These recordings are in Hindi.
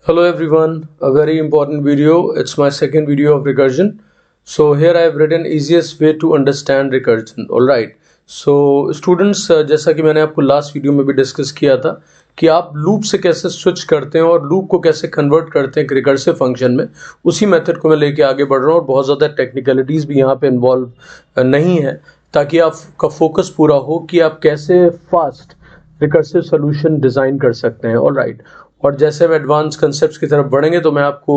Hello everyone, a very important video. It's my second video of recursion. So here I have written easiest way to understand recursion. All right. So students, जैसा कि मैंने आपको लास्ट वीडियो में भी डिस्कस किया था कि आप लूप से कैसे स्विच करते हैं और लूप को कैसे कन्वर्ट करते हैं रिकर्सिव फंक्शन में, उसी मेथड को मैं लेके आगे बढ़ रहा हूँ और बहुत ज़्यादा टेक्निकलिटीज़ भी यहाँ पे इन्वॉल्व नहीं है, ताकि आपका फोकस पूरा हो कि आप कैसे फास्ट रिकर्सिव सोल्यूशन डिज़ाइन कर सकते हैं. All right. और जैसे हम एडवांस कंसेप्ट्स की तरफ बढ़ेंगे तो मैं आपको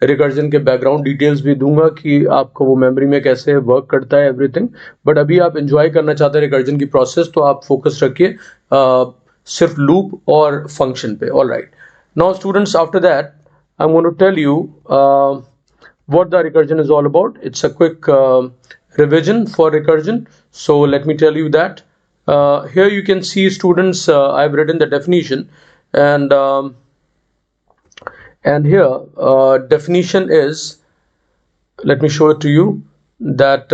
रिकर्जन के बैकग्राउंड डिटेल्स भी दूंगा कि आपको वो मेमोरी में कैसे वर्क करता है एवरीथिंग. बट अभी आप एंजॉय करना चाहते हैं रिकर्जन की प्रोसेस, तो आप फोकस रखिए सिर्फ लूप और फंक्शन पे. All right. Now students, after that I am going to tell you what the recursion is all about. It's a quick revision for recursion. So let me tell you that. Here you can see, students, I've written the definition, and here definition is, let me show it to you, that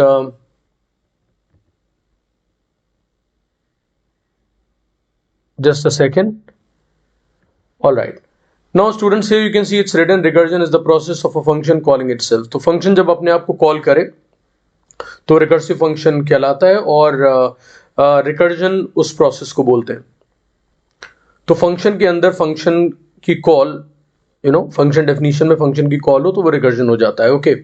just a second. All right. Now students, here you can see it's written recursion is the process of a function calling itself. तो function जब अपने आप को कॉल करे तो recursive function कहलाता है और recursion उस प्रोसेस को बोलते हैं. तो फंक्शन के अंदर फंक्शन की कॉल, फंक्शन डेफिनेशन में फंक्शन की कॉल हो तो वो रिकर्जन हो जाता है. ओके.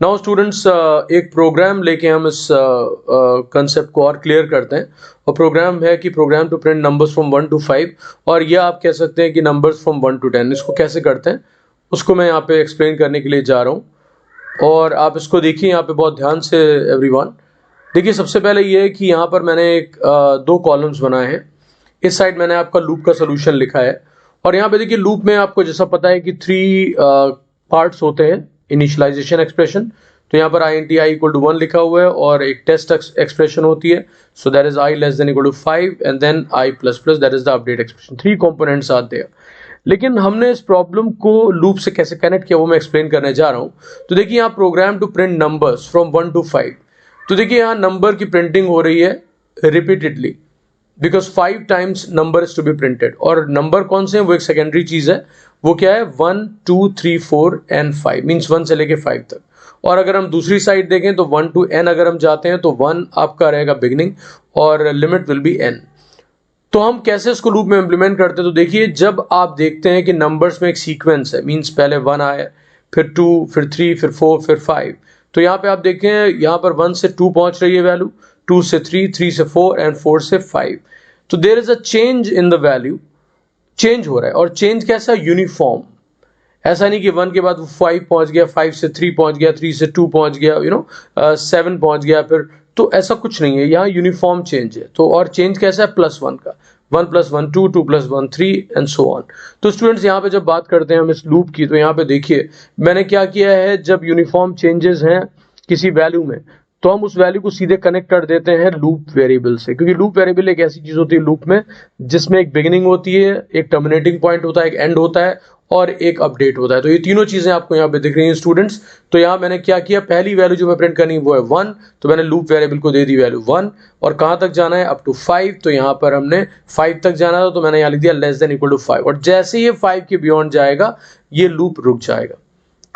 नाउ स्टूडेंट्स, एक प्रोग्राम लेके हम इस कंसेप्ट को और क्लियर करते हैं. और प्रोग्राम है कि program to print numbers from 1 to 5, और यह आप कह सकते हैं कि नंबर्स फ्रॉम 1 to 10. इसको कैसे करते हैं उसको मैं यहाँ पे एक्सप्लेन करने के लिए जा रहा हूँ, और आप इसको देखिए यहाँ पे बहुत ध्यान से एवरीवन. देखिए, सबसे पहले ये है कि यहाँ पर मैंने दो कॉलम्स बनाए हैं. इस साइड मैंने आपका लूप का सोल्यूशन लिखा है, और यहाँ पे देखिए लूप में आपको जैसा पता है कि 3 पार्ट्स होते हैं. इनिशियलाइजेशन एक्सप्रेशन, तो यहाँ पर int i इक्वल टू 1 लिखा हुआ है, और एक टेस्ट एक्सप्रेशन होती है, so that is i less than equal to 5, and then i plus plus, that is the update expression. 3 components आते हैं. लेकिन हमने इस प्रॉब्लम को लूप से कैसे कनेक्ट किया वो मैं एक्सप्लेन करने जा रहा हूँ. तो देखिए यहाँ program to print numbers from 1 to 5, तो देखिए यहाँ नंबर की प्रिंटिंग हो रही है repeatedly, because 5 times number is to be printed. और नंबर कौन से हैं वो एक सेकेंडरी चीज है. वो क्या है? 1 2 3 4 एंड 5, मीन्स 1 से लेके 5 तक. और अगर हम दूसरी साइड देखें तो 1 to n अगर हम जाते हैं तो 1 आपका रहेगा बिगिनिंग और लिमिट विल बी n. तो हम कैसे इसको लूप में इंप्लीमेंट करते हैं? तो देखिए, जब आप देखते हैं कि नंबर्स में एक सीक्वेंस है, मीन्स पहले 1 आया, फिर 2, फिर 3, फिर 4, फिर 5, तो यहाँ पे आप देखें यहाँ पर 1 से 2 पहुंच रही है वैल्यू, 2 से 3, 3 से 4 एंड 4 से 5. तो there is a change in the value, change हो रहा है. और चेंज कैसा? यूनिफॉर्म. ऐसा नहीं कि 1 के बाद 5 पहुंच गया, 5 से 3 पहुंच गया, 3 से 2 पहुंच गया, 7 पहुंच गया, फिर, तो ऐसा कुछ नहीं है. यहाँ यूनिफॉर्म चेंज है. तो और चेंज कैसा है? +1 का. 1 + 1 2, 2 + 1 3 एंड सो ऑन. तो स्टूडेंट्स, यहाँ पे जब बात करते हैं हम इस लूप की, तो यहाँ पे देखिए मैंने क्या किया है. जब यूनिफॉर्म चेंजेस हैं किसी वैल्यू में, तो हम उस वैल्यू को सीधे कनेक्ट कर देते हैं लूप वेरिएबल से, क्योंकि लूप वेरिएबल एक ऐसी चीज होती है लूप में जिसमें एक बिगिनिंग होती है, एक टर्मिनेटिंग पॉइंट होता है, एक एंड होता है, और एक अपडेट होता है. तो ये तीनों चीजें आपको यहाँ पे दिख रही हैं स्टूडेंट्स. तो यहाँ मैंने क्या किया, पहली वैल्यू जो मैं प्रिंट करनी वो है 1, तो मैंने लूप वेरिएबल को दे दी वैल्यू 1. और कहाँ तक जाना है? Up to 5. तो यहाँ पर हमने 5 तक जाना था, तो मैंने यहाँ लिख दिया लेस देन इक्वल टू 5. और जैसे ये 5 के बियॉन्ड जाएगा ये लूप रुक जाएगा.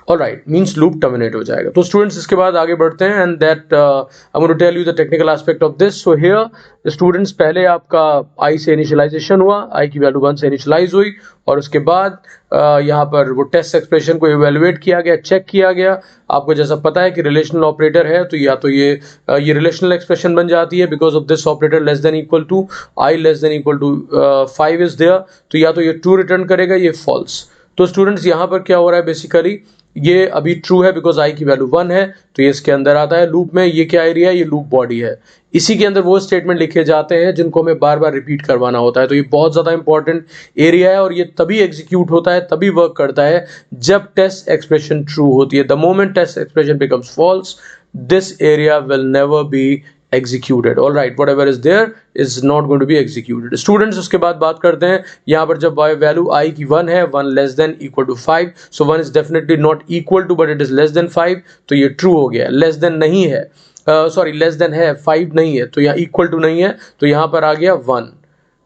All right, means loop terminate हो जाएगा. तो स्टूडेंट्स, इसके बाद आगे बढ़ते हैं, and that I am going to tell you the technical aspect of this. So here students, पहले आपका i से इनिशियलाइजेशन हुआ, i की वैल्यू 1 से इनिशियलाइज हुई, और उसके बाद यहाँ पर वो टेस्ट एक्सप्रेशन को इवेलुएट किया गया, चेक किया गया. आपको जैसा पता है कि रिलेशनल ऑपरेटर है, तो या तो ये रिलेशनल एक्सप्रेशन बन जाती है because of this operator less than equal to i less than equal to 5 is there. तो या तो ये ट्रू रिटर्न करेगा, ये फॉल्स. तो स्टूडेंट्स, यहाँ पर क्या हो रहा है? बेसिकली ये अभी ट्रू है बिकॉज i की वैल्यू 1 है, तो ये इसके अंदर आता है लूप में. ये क्या एरिया है? ये लूप बॉडी है. इसी के अंदर वो स्टेटमेंट लिखे जाते हैं जिनको हमें बार बार रिपीट करवाना होता है. तो ये बहुत ज्यादा इंपॉर्टेंट एरिया है, और ये तभी एग्जीक्यूट होता है, तभी वर्क करता है जब टेस्ट एक्सप्रेशन ट्रू होती है. The moment test expression becomes false, this area will never be executed. All right, whatever is there is not going to be executed. Students, उसके बाद बात करते हैं यहाँ पर जब वैल्यू i की 1 है, 1 less than equal to 5, so 1 is definitely not equal to but it is less than 5, तो ये ट्रू हो गया. लेस देन नहीं है, सॉरी लेस देन है, 5 नहीं है, तो यहाँ इक्वल टू नहीं है, तो यहाँ पर आ गया 1.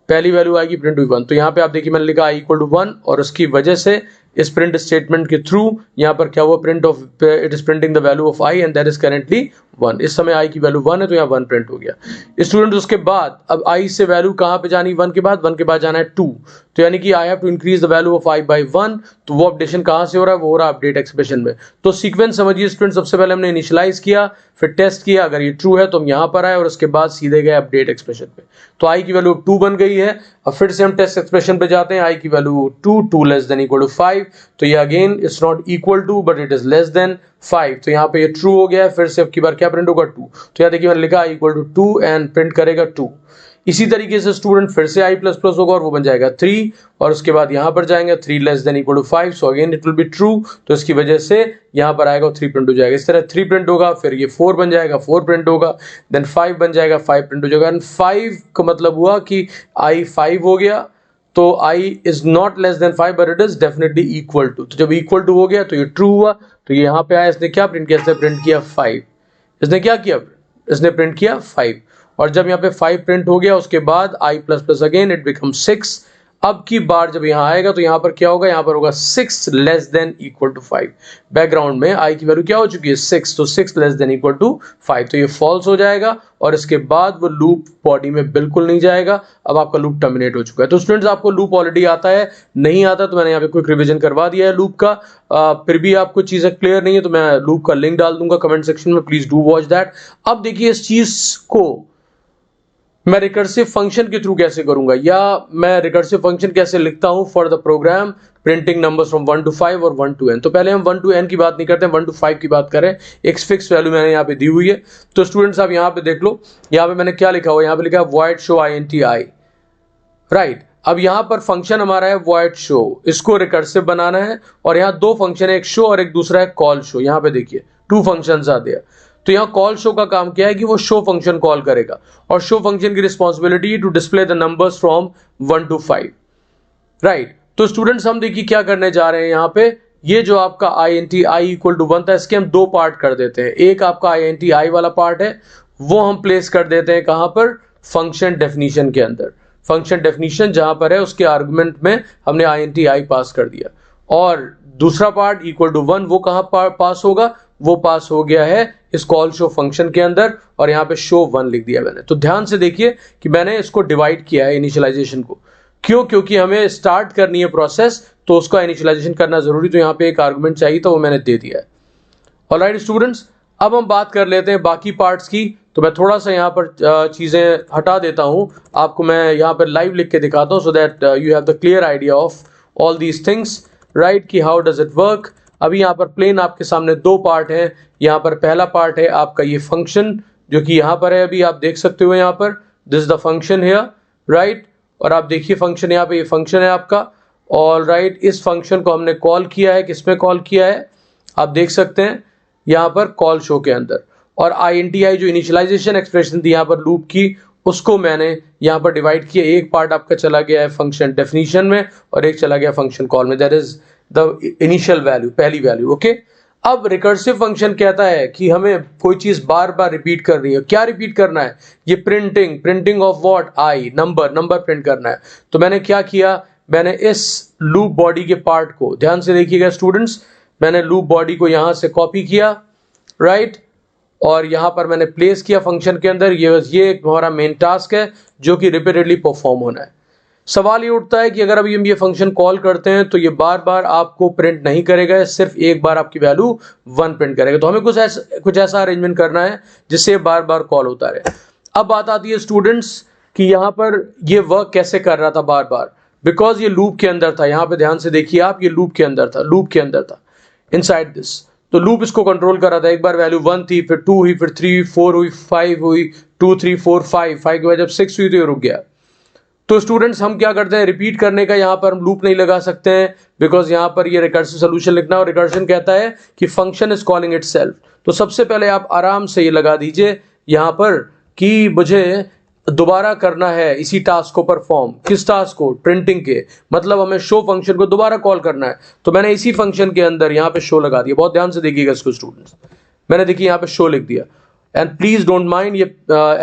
पहली वैल्यू आएगी प्रिंट हुई 1. तो यहाँ पे आप देखिए मैंने लिखा i इक्वल टू 1, और उसकी वजह से इस प्रिंट स्टेटमेंट के थ्रू यहाँ पर क्या हुआ, print of it is printing the value of I and that is currently 1। इस समय आई की वैल्यू 1 है तो यहाँ 1 प्रिंट हो गया। स्टूडेंट उसके बाद अब आई से वैल्यू कहाँ पे जानी, 1 के बाद जाना है 2, तो यानी कि I have to increase the value of I by 1। तो वो अपडेशन कहाँ से हो रहा है, वो हो रहा है अपडेट एक्सप्रेशन में। तो सीक्वेंस समझिए स्टूडेंट, सबसे पहले हमने इनिशियलाइज किया, फिर टेस्ट किया, अगर ये ट्रू है तो हम यहाँ पर आए और उसके बाद सीधे गए अपडेट एक्सप्रेशन पे। तो आई की वैल्यू 2 बन गई है। अब फिर से हम टेस्ट एक्सप्रेशन पे जाते हैं, आई की value 2 less than equal to 5, तो ये again it's not equal to but it is less than 5, तो यहाँ पे ये ट्रू हो गया है। फिर से अब की बार क्या प्रिंट होगा 2, तो यहाँ देखिए मैंने लिखा इक्वल टू 2 एंड प्रिंट करेगा 2। इसी तरीके से स्टूडेंट फिर से आई प्लस प्लस होगा और वो बन जाएगा 3, और उसके बाद यहाँ पर जाएंगे 3 less than equal to 5, so again it will be true, तो इसकी वजह से यहाँ पर आएगा 3 प्रिंट हो जाएगा। इस तरह 3 प्रिंट होगा, फिर ये 4 बन जाएगा, 4 प्रिंट होगा, देन 5 बन जाएगा, 5 प्रिंट हो जाएगा। एंड 5 का मतलब हुआ कि आई 5 हो गया, तो i is not less than 5 but it is definitely equal to. तो जब इक्वल टू हो गया तो ये ट्रू हुआ, तो ये यहाँ पे आया, इसने क्या प्रिंट किया, इसने प्रिंट किया 5। इसने क्या किया, इसने प्रिंट किया 5, और जब यहाँ पे 5 प्रिंट हो गया उसके बाद i plus plus again it become 6। अब की बार जब यहाँ आएगा तो यहाँ पर क्या होगा, यहाँ पर होगा 6 less than equal to 5। Background में i की वैल्यू क्या हो चुकी है 6, तो 6 लेस देन इक्वल टू 5, तो ये फॉल्स हो जाएगा और इसके बाद वो लूप बॉडी में बिल्कुल नहीं जाएगा। अब आपका लूप टर्मिनेट हो चुका है। तो स्टूडेंट्स आपको लूप ऑलरेडी आता है, नहीं आता तो मैंने यहाँ पे क्विक रिवीजन करवा दिया है लूप का। फिर भी आपको चीजें क्लियर नहीं है तो मैं लूप का लिंक डाल दूंगा कमेंट सेक्शन में, प्लीज डू वॉच दैट। अब देखिए इस चीज को मैं रिकर्सिव फंक्शन के थ्रू कैसे करूंगा, या मैं रिकर्सिव फंक्शन कैसे लिखता हूं for the program printing numbers from 1 to 5 और 1 to n। तो पहले हम 1 to n की बात नहीं करते, 1 to 5 की बात करें। एक फिक्स वैल्यू मैंने यहाँ पे दी हुई है। तो स्टूडेंट्स आप यहाँ पे देख लो, यहाँ पे मैंने क्या लिखा हुआ, यहाँ पे लिखा है void show int i, right. अब यहाँ पर फंक्शन हमारा है void show, इसको रिकर्सिव बनाना है, और यहाँ दो फंक्शन है, एक शो और एक दूसरा है कॉल शो। यहाँ पे देखिए 2 फंक्शंस आते हैं। तो यहाँ कॉल शो का काम क्या है कि वो शो फंक्शन कॉल करेगा, और शो फंक्शन की responsibility to display the numbers from 1 to 5, right. तो स्टूडेंट्स हम देखिए क्या करने जा रहे हैं यहाँ पे, ये जो आपका int i इक्वल टू 1 था, इसके हम 2 पार्ट कर देते हैं। एक आपका int i वाला पार्ट है, वो हम प्लेस कर देते हैं कहां पर, फंक्शन डेफिनेशन के अंदर। फंक्शन डेफिनेशन जहां पर है उसके आर्गुमेंट में हमने int i पास कर दिया, और दूसरा पार्ट इक्वल टू 1 वो कहां पास होगा, वो पास हो गया है इस कॉल शो फंक्शन के अंदर, और यहाँ पे शो 1 लिख दिया मैंने। तो ध्यान से देखिए कि मैंने इसको डिवाइड किया है इनिशियलाइजेशन को, क्यों, क्योंकि हमें स्टार्ट करनी है प्रोसेस तो उसका इनिशियलाइजेशन करना जरूरी, तो यहाँ पे एक आर्गुमेंट चाहिए तो वो मैंने दे दिया है। ऑलराइट स्टूडेंट्स, अब हम बात कर लेते हैं बाकी पार्ट्स की। तो मैं थोड़ा सा यहाँ पर चीजें हटा देता हूँ, आपको मैं यहाँ पर लाइव लिख के दिखाता हूँ, so that you have the clear idea of all these things, right, कि हाउ डज इट वर्क। अभी यहाँ पर प्लेन आपके सामने 2 पार्ट है। यहाँ पर पहला पार्ट है आपका ये फंक्शन, जो कि यहाँ पर है, अभी आप देख सकते हो यहाँ पर this is the function here, right. और आप देखिए फंक्शन यहाँ पे, ये फंक्शन है आपका, ऑल राइट। इस फंक्शन को हमने कॉल किया है, किसमें कॉल किया है, आप देख सकते हैं यहाँ पर कॉल शो के अंदर। और int i जो इनिशियलाइजेशन एक्सप्रेशन थी यहाँ पर लूप की, उसको मैंने यहाँ पर डिवाइड किया। एक पार्ट आपका चला गया है फंक्शन डेफिनेशन में और एक चला गया फंक्शन कॉल में, that is the initial value, पहली वैल्यू, ओके। अब रिकर्सिव फंक्शन कहता है कि हमें कोई चीज बार बार रिपीट करनी है। क्या रिपीट करना है, ये printing of what, I, number print करना है। तो मैंने क्या किया, मैंने इस लूप बॉडी के पार्ट को, ध्यान से देखिएगा स्टूडेंट्स, मैंने लूप बॉडी को यहां से कॉपी किया, राइट, और यहां पर मैंने प्लेस किया फंक्शन के अंदर। ये हमारा मेन टास्क है जो कि रिपीटेडली परफॉर्म होना है। सवाल ये उठता है कि अगर अभी हम ये फंक्शन कॉल करते हैं तो ये बार बार आपको प्रिंट नहीं करेगा, सिर्फ एक बार आपकी वैल्यू 1 प्रिंट करेगा। तो हमें कुछ ऐसा अरेंजमेंट करना है जिससे बार बार कॉल होता रहे। अब बात आती है स्टूडेंट्स कि यहाँ पर ये वर्क कैसे कर रहा था बार बार, बिकॉज ये लूप के अंदर था। यहाँ पे ध्यान से देखिए आप, ये लूप के अंदर था इनसाइड दिस। तो लूप इसको कंट्रोल कर रहा था। एक बार वैल्यू 1 थी, फिर 2 हुई, फिर 3, 4 हुई, 5 हुई, 2, 3, 4, 5 के बाद जब 6 हुई तो ये रुक गया। तो स्टूडेंट्स हम क्या करते हैं, रिपीट करने का यहाँ पर हम लूप नहीं लगा सकते हैं, बिकॉज यहाँ पर ये रिकर्सिव सोल्यूशन लिखना, और रिकर्शन कहता है कि फंक्शन इज कॉलिंग इटसेल्फ। तो सबसे पहले आप आराम से ये लगा दीजिए यहाँ पर कि मुझे दोबारा करना है इसी टास्क को परफॉर्म। किस टास्क को, प्रिंटिंग के, मतलब हमें शो फंक्शन को दोबारा कॉल करना है। तो मैंने इसी फंक्शन के अंदर यहाँ पे शो लगा दिया। बहुत ध्यान से देखिएगा इसको स्टूडेंट्स, मैंने देखिए यहाँ पे शो लिख दिया। एंड प्लीज डोंट माइंड, ये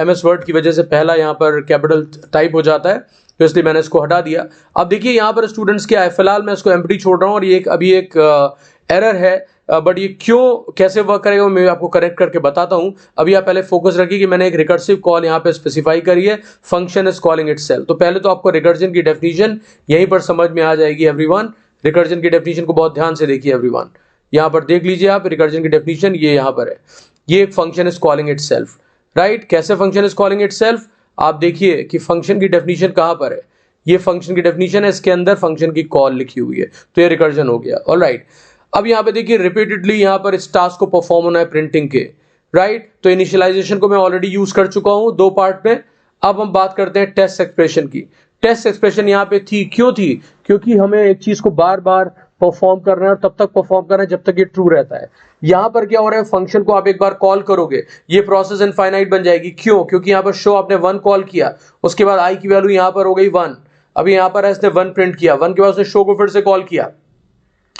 MS वर्ड की वजह से पहला यहाँ पर कैपिटल टाइप हो जाता है, तो इसलिए मैंने इसको हटा दिया। अब देखिए यहाँ पर स्टूडेंट्स क्या है, फिलहाल मैं इसको एम्प्टी छोड़ रहा हूँ और ये अभी एक एरर है, बट ये क्यों कैसे वर्क करेगा मैं आपको करेक्ट करके बताता हूं। अभी आप पहले फोकस रखिए कि मैंने एक रिकर्सिव कॉल यहाँ पे स्पेसिफाई करी है, फंक्शन इज कॉलिंग इटसेल्फ। तो पहले तो आपको रिकर्जन की डेफिनेशन यहीं पर समझ में आ जाएगी एवरीवन। रिकर्जन की डेफिनेशन को बहुत ध्यान से देखिए एवरीवन, यहाँ पर देख लीजिए आप रिकर्जन की डेफिनेशन, ये यहाँ पर है, ये एक function is calling itself, right. कैसे फंक्शन इज कॉलिंग इटसेल्फ, आप देखिए कि फंक्शन की डेफिनेशन कहां पर है, ये फंक्शन की डेफिनेशन है, इसके अंदर फंक्शन की कॉल लिखी हुई है, तो ये रिकर्जन हो गया। ऑलराइट, अब यहाँ पे देखिए रिपीटेडली यहाँ पर इस टास्क को परफॉर्म होना है प्रिंटिंग के, राइट। तो इनिशियलाइजेशन को मैं ऑलरेडी यूज कर चुका हूं 2 पार्ट में। अब हम बात करते हैं टेस्ट एक्सप्रेशन की। टेस्ट एक्सप्रेशन यहाँ पे थी, क्यों थी, क्योंकि हमें एक चीज को बार बार परफॉर्म करना है और तब तक परफॉर्म करना है जब तक ये ट्रू रहता है। यहां पर क्या हो रहा है, फंक्शन को आप एक बार कॉल करोगे, ये प्रोसेस इनफाइनाइट बन जाएगी। क्यों, क्योंकि यहाँ पर शो आपने 1 कॉल किया, उसके बाद आई की वैल्यू यहाँ पर हो गई 1, अभी यहाँ पर इसने 1 प्रिंट किया, 1 के बाद उसने शो को फिर से कॉल किया,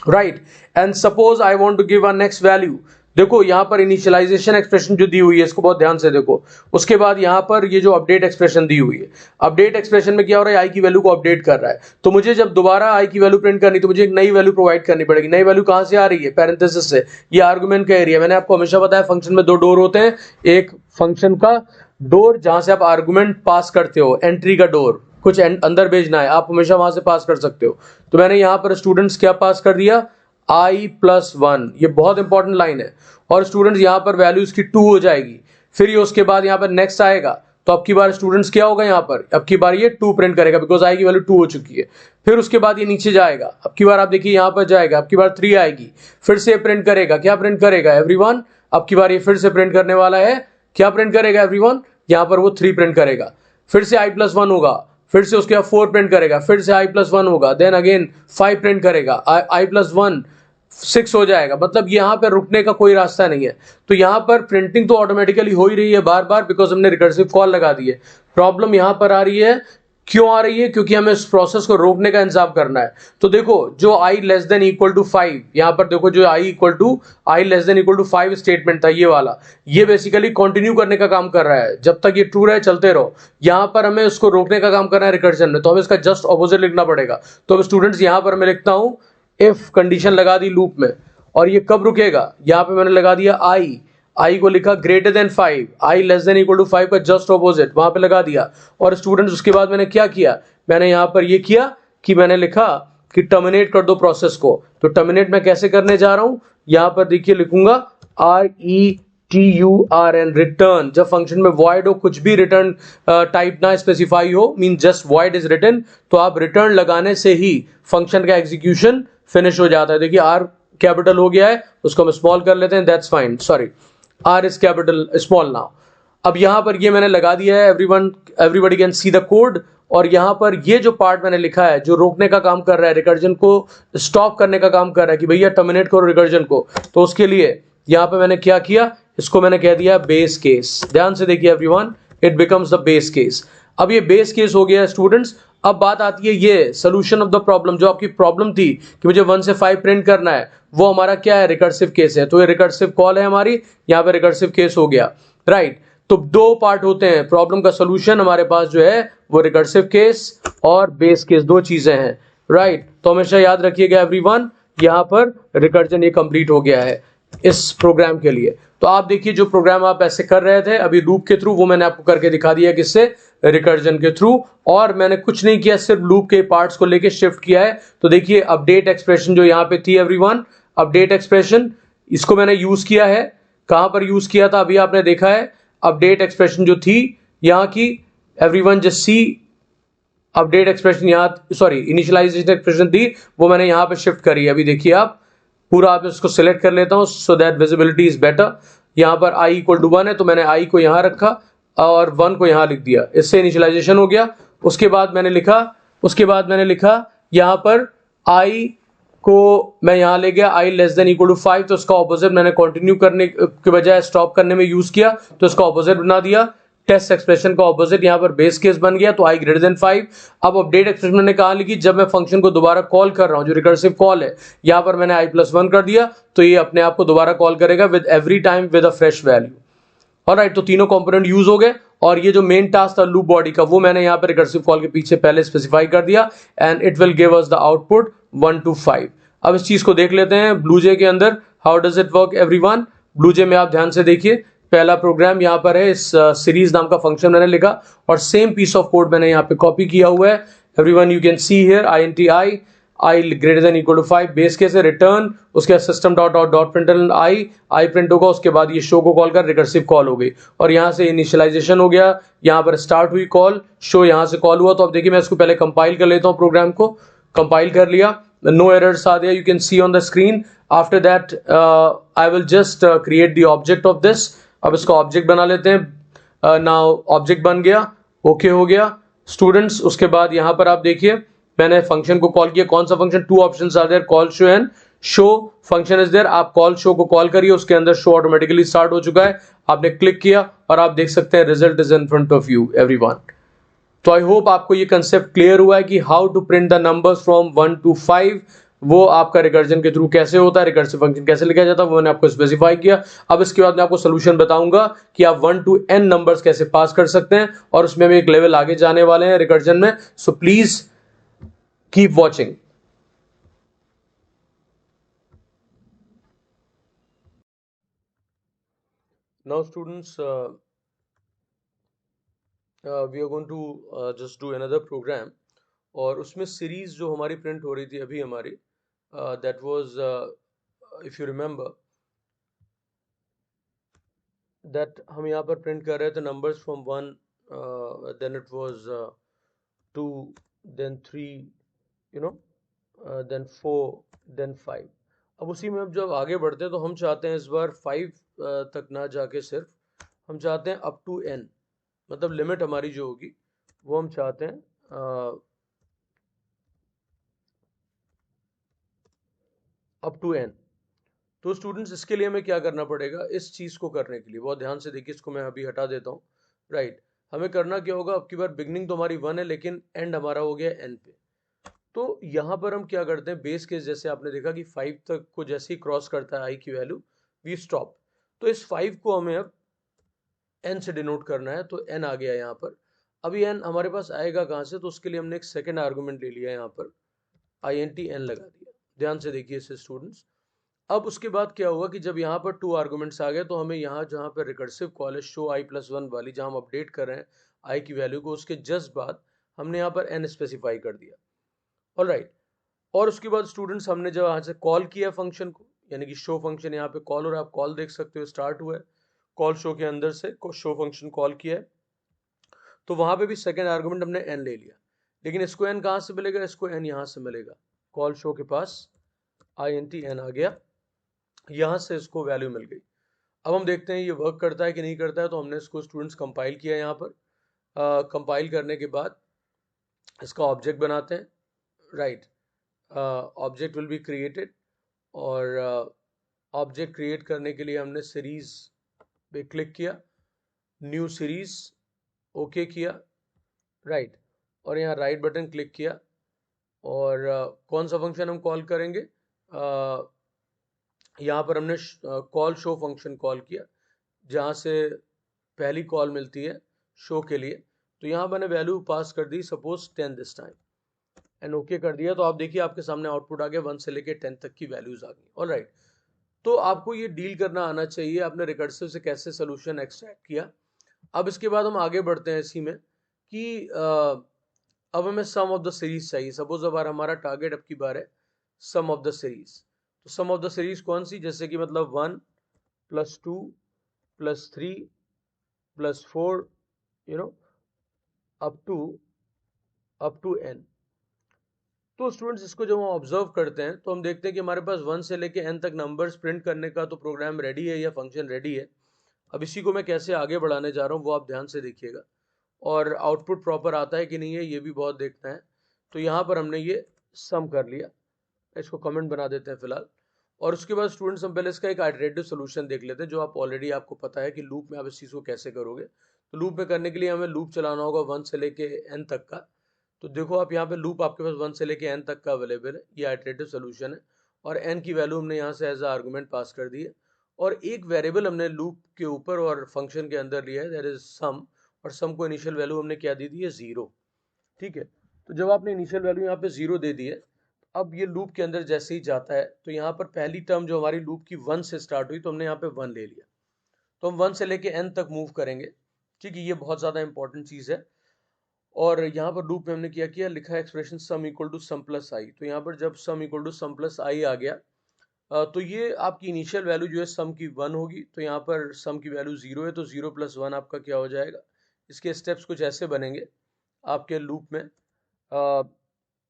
right. And suppose I want to give a next value, देखो यहाँ पर इनिशियलाइजेशन एक्सप्रेशन जो दी हुई है इसको बहुत ध्यान से देखो। उसके बाद यहाँ पर ये जो अपडेट एक्सप्रेशन दी हुई है, अपडेट एक्सप्रेशन में क्या हो रहा है, आई की वैल्यू को अपडेट कर रहा है। तो मुझे जब दोबारा आई की वैल्यू प्रिंट करनी तो मुझे एक नई वैल्यू प्रोवाइड करनी पड़ेगी। नई वैल्यू कहां से आ रही है, पैरेंथेसिस से, ये आर्गुमेंट का एरिया। मैंने आपको हमेशा बताया फंक्शन में 2 डोर होते हैं, एक फंक्शन का डोर जहां से आप आर्गुमेंट पास करते हो, एंट्री का डोर, कुछ अंदर भेजना है आप हमेशा वहां से पास कर सकते हो। तो मैंने यहाँ पर स्टूडेंट्स क्या पास कर दिया, i+1, ये बहुत इंपॉर्टेंट लाइन है। और स्टूडेंट्स यहाँ पर वैल्यू इसकी 2 हो जाएगी, फिर ये उसके बाद यहाँ पर नेक्स्ट आएगा, तो अब की बार स्टूडेंट्स क्या होगा, यहाँ पर अब की बार ये 2 प्रिंट करेगा बिकॉज आई की वैल्यू 2 हो चुकी है। फिर उसके बाद ये नीचे जाएगा, अब की बार आप देखिए यहाँ पर जाएगा, अब की बार 3 आएगी, फिर से प्रिंट करेगा, क्या प्रिंट करेगा एवरीवन, अब की बार ये फिर से प्रिंट करने वाला है, क्या प्रिंट करेगा एवरीवन, यहाँ पर वो 3 प्रिंट करेगा, फिर से i+1 होगा, फिर से उसके बाद 4 प्रिंट करेगा, फिर से i+1 होगा, देन अगेन 5 प्रिंट करेगा, i+1 6 हो जाएगा। मतलब यहाँ पर रुकने का कोई रास्ता नहीं है। तो यहाँ पर प्रिंटिंग तो ऑटोमेटिकली हो ही रही है बार बार, बिकॉज हमने रिकर्सिव कॉल लगा दी है। प्रॉब्लम यहाँ पर आ रही है, क्यों आ रही है, क्योंकि हमें इस प्रोसेस को रोकने का इंतजाम करना है। तो देखो जो i<=5, यहाँ पर देखो जो i<=5 स्टेटमेंट था ये वाला, ये बेसिकली कंटिन्यू करने का काम कर रहा है, जब तक ये ट्रू रहे चलते रहो। यहाँ पर हमें उसको रोकने का काम करना है रिकर्जन में, तो हमें इसका जस्ट ऑपोजिट लिखना पड़ेगा। तो अब स्टूडेंट्स यहाँ पर मैं लिखता हूँ इफ कंडीशन लगा दी लूप में, और ये कब रुकेगा, यहाँ पे मैंने लगा दिया आई को लिखा >5, i<=5 का जस्ट ऑपोजिट वहां पे लगा दिया। और स्टूडेंट्स उसके बाद मैंने क्या किया, मैंने यहाँ पर ये किया कि मैंने लिखा कि टर्मिनेट कर दो प्रोसेस को। तो टर्मिनेट मैं कैसे करने जा रहा हूं, यहाँ पर देखिए लिखूंगा RETURN, रिटर्न। जब फंक्शन में वॉइड हो, कुछ भी रिटर्न टाइप ना स्पेसिफाई हो, mean just void is return, तो आप रिटर्न लगाने से ही फंक्शन का एग्जीक्यूशन फिनिश हो जाता है। देखिए R कैपिटल हो गया है, उसको हम स्मॉल कर लेते हैं, that's fine, sorry R is capital small now. अब यहां पर ये मैंने लगा दिया है, everybody can see the code. और यहां पर ये जो पार्ट मैंने लिखा है जो रोकने का काम कर रहा है, रिकर्जन को स्टॉप करने का काम कर रहा है कि भैया टर्मिनेट करो रिकर्जन को, तो उसके लिए यहां पे मैंने क्या किया, इसको मैंने कह दिया बेस केस। ध्यान से देखिए everyone, it becomes the base case. अब ये बेस केस हो गया स्टूडेंट्स। अब बात आती है ये सोल्यूशन ऑफ द प्रॉब्लम, जो आपकी प्रॉब्लम थी कि मुझे 1 से 5 प्रिंट करना है, वो हमारा क्या है, रिकर्सिव केस है। तो ये रिकर्सिव कॉल है हमारी, यहाँ पे रिकर्सिव केस हो गया, राइट। तो 2 पार्ट होते हैं प्रॉब्लम का सोल्यूशन हमारे पास जो है वो रिकर्सिव केस और बेस केस, 2 चीजें हैं, राइट। तो हमेशा याद रखिएगा एवरीवन, यहाँ पर रिकर्जन ये कंप्लीट हो गया है इस प्रोग्राम के लिए। तो आप देखिए जो प्रोग्राम आप ऐसे कर रहे थे अभी लूप के थ्रू, वो मैंने आपको करके दिखा दिया किससे, रिकर्जन के थ्रू। और मैंने कुछ नहीं किया, सिर्फ लूप के पार्ट्स को लेके शिफ्ट किया है। तो देखिए अपडेट एक्सप्रेशन जो यहाँ पे थी एवरीवन, अपडेट एक्सप्रेशन, इसको मैंने यूज किया है। कहां पर यूज किया था, अभी आपने देखा है। अपडेट एक्सप्रेशन जो थी यहाँ की everyone, just see update expression, यहाँ सॉरी इनिशियलाइजेशन एक्सप्रेशन थी, वो मैंने यहाँ पे शिफ्ट करी है। अभी देखिए आप पूरा, आप इसको सिलेक्ट कर लेता हूं so that visibility is better. यहाँ पर i=1 है, तो मैंने i को यहाँ रखा और 1 को यहाँ लिख दिया, इससे इनिशियलाइजेशन हो गया। उसके बाद मैंने लिखा यहाँ पर i को मैं यहाँ ले गया i =5, तो इसका ऑपोजिट मैंने कंटिन्यू करने के बजाय स्टॉप करने में यूज किया, तो इसका ऑपोजिट बना दिया। टेस्ट एक्सप्रेशन का ऑपोजिट यहाँ पर बेस केस बन गया, तो i 5। अब अपडेट एक्सप्रेशन मैंने कहा लिखी, जब मैं फंक्शन को दोबारा कॉल कर रहा हूँ, जो रिकर्सिव कॉल है, यहाँ पर मैंने i+1 कर दिया, तो ये अपने आप को दोबारा कॉल करेगा with every time with a fresh value. Alright, तो तीनों कंपोनेंट यूज हो गए। और ये जो मेन टास्क था लूप बॉडी का वो मैंने यहाँ पे रिकर्सिव कॉल के पीछे पहले स्पेसिफाई कर दिया and it will give us the output 1 to 5। अब इस चीज को देख लेते हैं ब्लूजे के अंदर how does it work everyone. BlueJ में आप ध्यान से देखिए, पहला प्रोग्राम यहाँ पर है, इस सीरीज नाम का फंक्शन मैंने लिखा और सेम पीस ऑफ कोड मैंने यहाँ पे कॉपी किया हुआ है। Everyone you can see here I greater than equal to 5 base case है रिटर्न, उसके बाद system dot dot dot print I print होगा, उसके बाद ये शो को कॉल कर रिकर्सिव कॉल हो गई और यहाँ से इनिशियलाइजेशन हो गया, यहाँ पर स्टार्ट हुई कॉल, शो यहाँ से कॉल हुआ। तो अब देखिए मैं इसको पहले कंपाइल कर लेता हूँ, प्रोग्राम को कंपाइल कर लिया, नो एरर्स आ गया, you can C on the screen. After that I will just create the object of this. अब इसका ऑब्जेक्ट बना लेते हैं। नाउ ऑब्जेक्ट बन गया, ओके हो गया स्टूडेंट्स। उसके बाद यहाँ पर आप देखिए मैंने फंक्शन को कॉल किया, कौन सा function, two options are there, call show and show function is there. आप कॉल शो को कॉल करिए, उसके अंदर शो ऑटोमेटिकली स्टार्ट हो चुका है, आपने क्लिक किया और आप देख सकते हैं result is in front of you everyone. तो आई होप आपको ये कंसेप्ट क्लियर हुआ है कि how to print the numbers from 1 to 5, वो आपका रिकर्जन के थ्रू कैसे होता है, रिकर्सिव फंक्शन कैसे लिखा जाता है वो मैंने आपको स्पेसिफाई किया। अब इसके बाद मैं आपको सोल्यूशन बताऊंगा कि आप 1 to n नंबर्स कैसे पास कर सकते हैं और उसमें भी एक लेवल आगे जाने वाले हैं रिकर्जन में। So please keep watching. Now students we are going to just do another program और उसमें सीरीज जो हमारी प्रिंट हो रही थी अभी हमारी, that was if you remember that हम यहाँ पर प्रिंट कर रहे थे numbers from 1, then it was 2, then 3, you know, then 4, then 5। अब उसी में अब जब आगे बढ़ते हैं तो हम चाहते हैं इस बार 5 तक ना जाके सिर्फ हम चाहते हैं अप टू n, मतलब लिमिट हमारी जो होगी वो हम चाहते हैं अप टू n। तो स्टूडेंट्स इसके लिए हमें क्या करना पड़ेगा, इस चीज़ को करने के लिए बहुत ध्यान से देखिए, इसको मैं अभी हटा देता हूँ। राइट, हमें करना क्या होगा, अब की बार बिगनिंग तो हमारी 1 है लेकिन एंड हमारा हो गया n पे। तो यहाँ पर हम क्या करते हैं, बेस केस जैसे आपने देखा कि 5 तक को जैसे ही क्रॉस करता है i की वैल्यू वी स्टॉप। तो इस 5 को हमें अब n से डिनोट करना है, तो n आ गया यहाँ पर। अभी n हमारे पास आएगा कहाँ से, तो उसके लिए हमने एक सेकेंड आर्गूमेंट ले लिया यहाँ पर, int n लगा दिया। ध्यान से देखिए इसे स्टूडेंट्स। अब उसके बाद क्या हुआ कि जब यहाँ पर 2 आर्गूमेंट्स आ गए तो हमें यहाँ जहाँ पर रिकर्सिव कॉल है शो i+1 वाली, जहाँ हम अपडेट कर रहे हैं i की वैल्यू को, उसके जस्ट बाद हमने यहाँ पर n स्पेसिफाई कर दिया। ऑलराइट, और उसके बाद स्टूडेंट्स हमने जब यहाँ से कॉल किया फंक्शन को, यानी कि शो फंक्शन यहाँ पे कॉल, और आप कॉल देख सकते हो स्टार्ट हुआ है, कॉल शो के अंदर से शो फंक्शन कॉल किया है, तो वहां पे भी सेकेंड आर्गुमेंट हमने n ले लिया। लेकिन इसको n कहाँ से मिलेगा, इसको n यहाँ से मिलेगा, कॉल शो के पास int n आ गया, यहाँ से इसको वैल्यू मिल गई। अब हम देखते हैं ये वर्क करता है कि नहीं करता है, तो हमने इसको स्टूडेंट्स कंपाइल किया यहाँ पर। कंपाइल करने के बाद इसका ऑब्जेक्ट बनाते हैं। Right, object will be created, और ऑब्जेक्ट क्रिएट करने के लिए हमने सीरीज पे क्लिक किया, न्यू सीरीज ओके किया, राइट, और यहाँ राइट बटन क्लिक किया, और कौन सा फंक्शन हम कॉल करेंगे, यहाँ पर हमने कॉल शो फंक्शन कॉल किया, जहाँ से पहली कॉल मिलती है शो के लिए। तो यहाँ मैंने वैल्यू पास कर दी suppose 10 this time, and okay कर दिया। तो आप देखिए आपके सामने आउटपुट आ गया, 1 से लेके 10 तक की वैल्यूज आ गई। ऑलराइट, तो आपको ये डील करना आना चाहिए आपने रिकर्सिव से कैसे सोल्यूशन एक्सट्रैक्ट किया। अब इसके बाद हम आगे बढ़ते हैं इसी में कि अब हमें सम ऑफ द सीरीज चाहिए। सपोज अब हमारा टारगेट अब की बार है सम ऑफ द सीरीज। तो सम ऑफ द सीरीज कौन सी, जैसे कि मतलब 1 + 2 + 3 + 4, you know, up to n। तो स्टूडेंट्स इसको जब हम ऑब्जर्व करते हैं तो हम देखते हैं कि हमारे पास 1 से लेके n तक नंबर्स प्रिंट करने का तो प्रोग्राम रेडी है या फंक्शन रेडी है। अब इसी को मैं कैसे आगे बढ़ाने जा रहा हूँ वो आप ध्यान से देखिएगा, और आउटपुट प्रॉपर आता है कि नहीं है ये भी बहुत देखना है। तो यहाँ पर हमने ये सम कर लिया, इसको कमेंट बना देते हैं फिलहाल। और उसके बाद स्टूडेंट्स हम पहले इसका एक आइटरेटिव सोल्यूशन देख लेते हैं, जो आप ऑलरेडी आपको पता है कि लूप में आप इस चीज़ को कैसे करोगे। तो लूप में करने के लिए हमें लूप चलाना होगा 1 से लेके n तक का। तो देखो आप यहाँ पे लूप आपके पास 1 से लेके n तक का अवेलेबल है, ये आइटरेटिव सोल्यूशन है, और n की वैल्यू हमने यहाँ से एज अ आर्गूमेंट पास कर दी है, और एक वेरिएबल हमने लूप के ऊपर और फंक्शन के अंदर लिया है, दैट इज सम, और सम को इनिशियल वैल्यू हमने क्या दे दी है 0। ठीक है, तो जब आपने इनिशियल वैल्यू यहाँ पे 0 दे दी है, अब ये लूप के अंदर जैसे ही जाता है तो यहाँ पर पहली टर्म जो हमारी लूप की 1 से स्टार्ट हुई, तो हमने यहाँ पे 1 ले लिया, तो हम 1 से लेके n तक मूव करेंगे। ठीक है, ये बहुत ज़्यादा इंपॉर्टेंट चीज़ है। और यहाँ पर लूप में हमने क्या किया, लिखा है expression sum equal to sum plus I. तो यहाँ पर जब sum equal to sum plus I आ गया, तो ये आपकी इनिशियल वैल्यू जो है सम की 1 होगी, तो यहाँ पर सम की वैल्यू 0 है, तो 0 + 1 आपका क्या हो जाएगा। इसके स्टेप्स कुछ ऐसे बनेंगे आपके लूप में।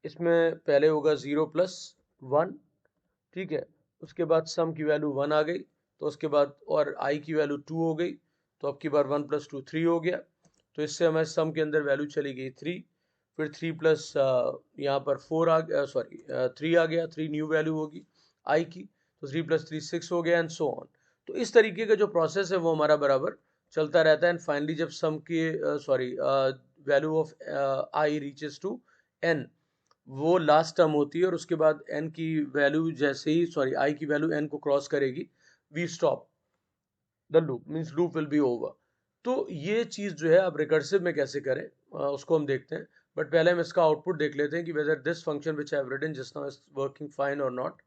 इसमें पहले होगा 0 + 1, ठीक है, उसके बाद सम की वैल्यू 1 आ गई, तो उसके बाद और आई की वैल्यू 2 हो गई, तो अब की बार 1 + 2 3 हो गया, तो इससे हमारे सम के अंदर वैल्यू चली गई 3। फिर 3 प्लस यहाँ पर 4 आ गया, सॉरी 3 आ गया, 3 न्यू वैल्यू होगी आई की, तो 3 + 3 6 हो गया एंड सो ऑन। तो इस तरीके का जो प्रोसेस है वो हमारा बराबर चलता रहता है। एंड फाइनली जब सम की value of I reaches to n, वो लास्ट टर्म होती है, और उसके बाद n की वैल्यू जैसे ही आई की वैल्यू n को क्रॉस करेगी, we stop the loop, means loop will be over. तो ये चीज जो है आप रिकर्सिव में कैसे करें उसको हम देखते हैं। बट पहले हम इसका आउटपुट देख लेते हैं कि whether this function which I have written just now is working fine और नॉट।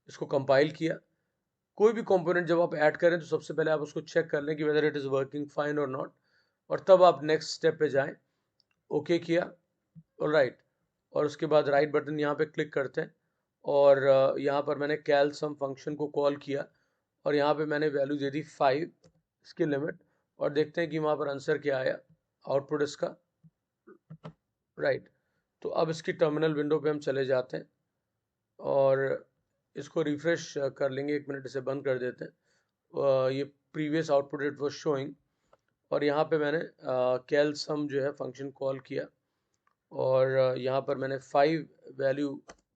इसको कंपाइल किया, कोई भी कंपोनेंट जब आप ऐड करें तो सबसे पहले आप उसको चेक कर लें कि whether it is working fine और नॉट, और तब आप नेक्स्ट स्टेप पे जाएं। ओके किया, ऑलराइट, और उसके बाद राइट बटन यहाँ पे क्लिक करते हैं, और यहाँ पर मैंने कैल सम फंक्शन को कॉल किया, और यहाँ पे मैंने वैल्यू दे दी 5 इसकी लिमिट, और देखते हैं कि वहाँ पर आंसर क्या आया, आउटपुट इसका राइट। तो अब इसकी टर्मिनल विंडो पे हम चले जाते हैं और इसको रिफ्रेश कर लेंगे, 1 मिनट इसे बंद कर देते हैं। ये previous output it was showing, और यहाँ पे मैंने कैल सम जो है फंक्शन कॉल किया, और यहाँ पर मैंने 5 वैल्यू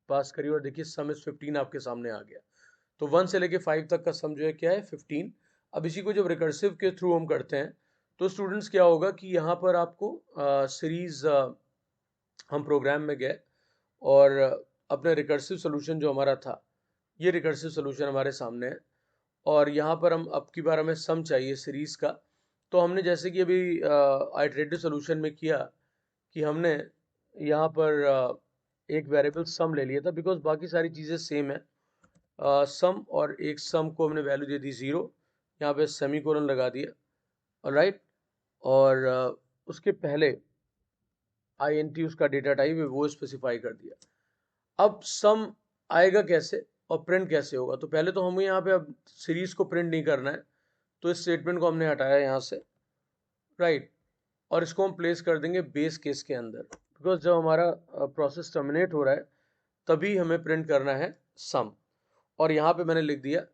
पास करी, और देखिए सम इज 15 आपके सामने आ गया। तो 1 से लेके 5 तक का सम जो है क्या है 15। अब इसी को जब रिकर्सिव के थ्रू हम करते हैं तो स्टूडेंट्स क्या होगा कि यहाँ पर आपको सीरीज हम प्रोग्राम में गए और अपने रिकर्सिव सोल्यूशन जो हमारा था, ये रिकर्सिव सोल्यूशन हमारे सामने है, और यहाँ पर हम अब की बार हमें सम चाहिए सीरीज का। तो हमने जैसे कि अभी आइटरेटिव सोल्यूशन में किया कि हमने यहाँ पर एक वेरिएबल सम ले लिया था, बिकॉज बाकी सारी चीज़ें सेम है। सम और एक सम को हमने वैल्यू दे दी 0, यहाँ पे सेमीकोलन लगा दिया, ऑलराइट, और उसके पहले INT उसका डेटा टाइप है वो स्पेसिफाई कर दिया। अब सम आएगा कैसे और प्रिंट कैसे होगा, तो पहले तो हमें यहाँ पे अब सीरीज को प्रिंट नहीं करना है, तो इस स्टेटमेंट को हमने हटाया यहाँ से, राइट, और इसको हम प्लेस कर देंगे बेस केस के अंदर, बिकॉज जब हमारा प्रोसेस टर्मिनेट हो रहा है तभी हमें प्रिंट करना है सम। और यहाँ पे मैंने लिख दिया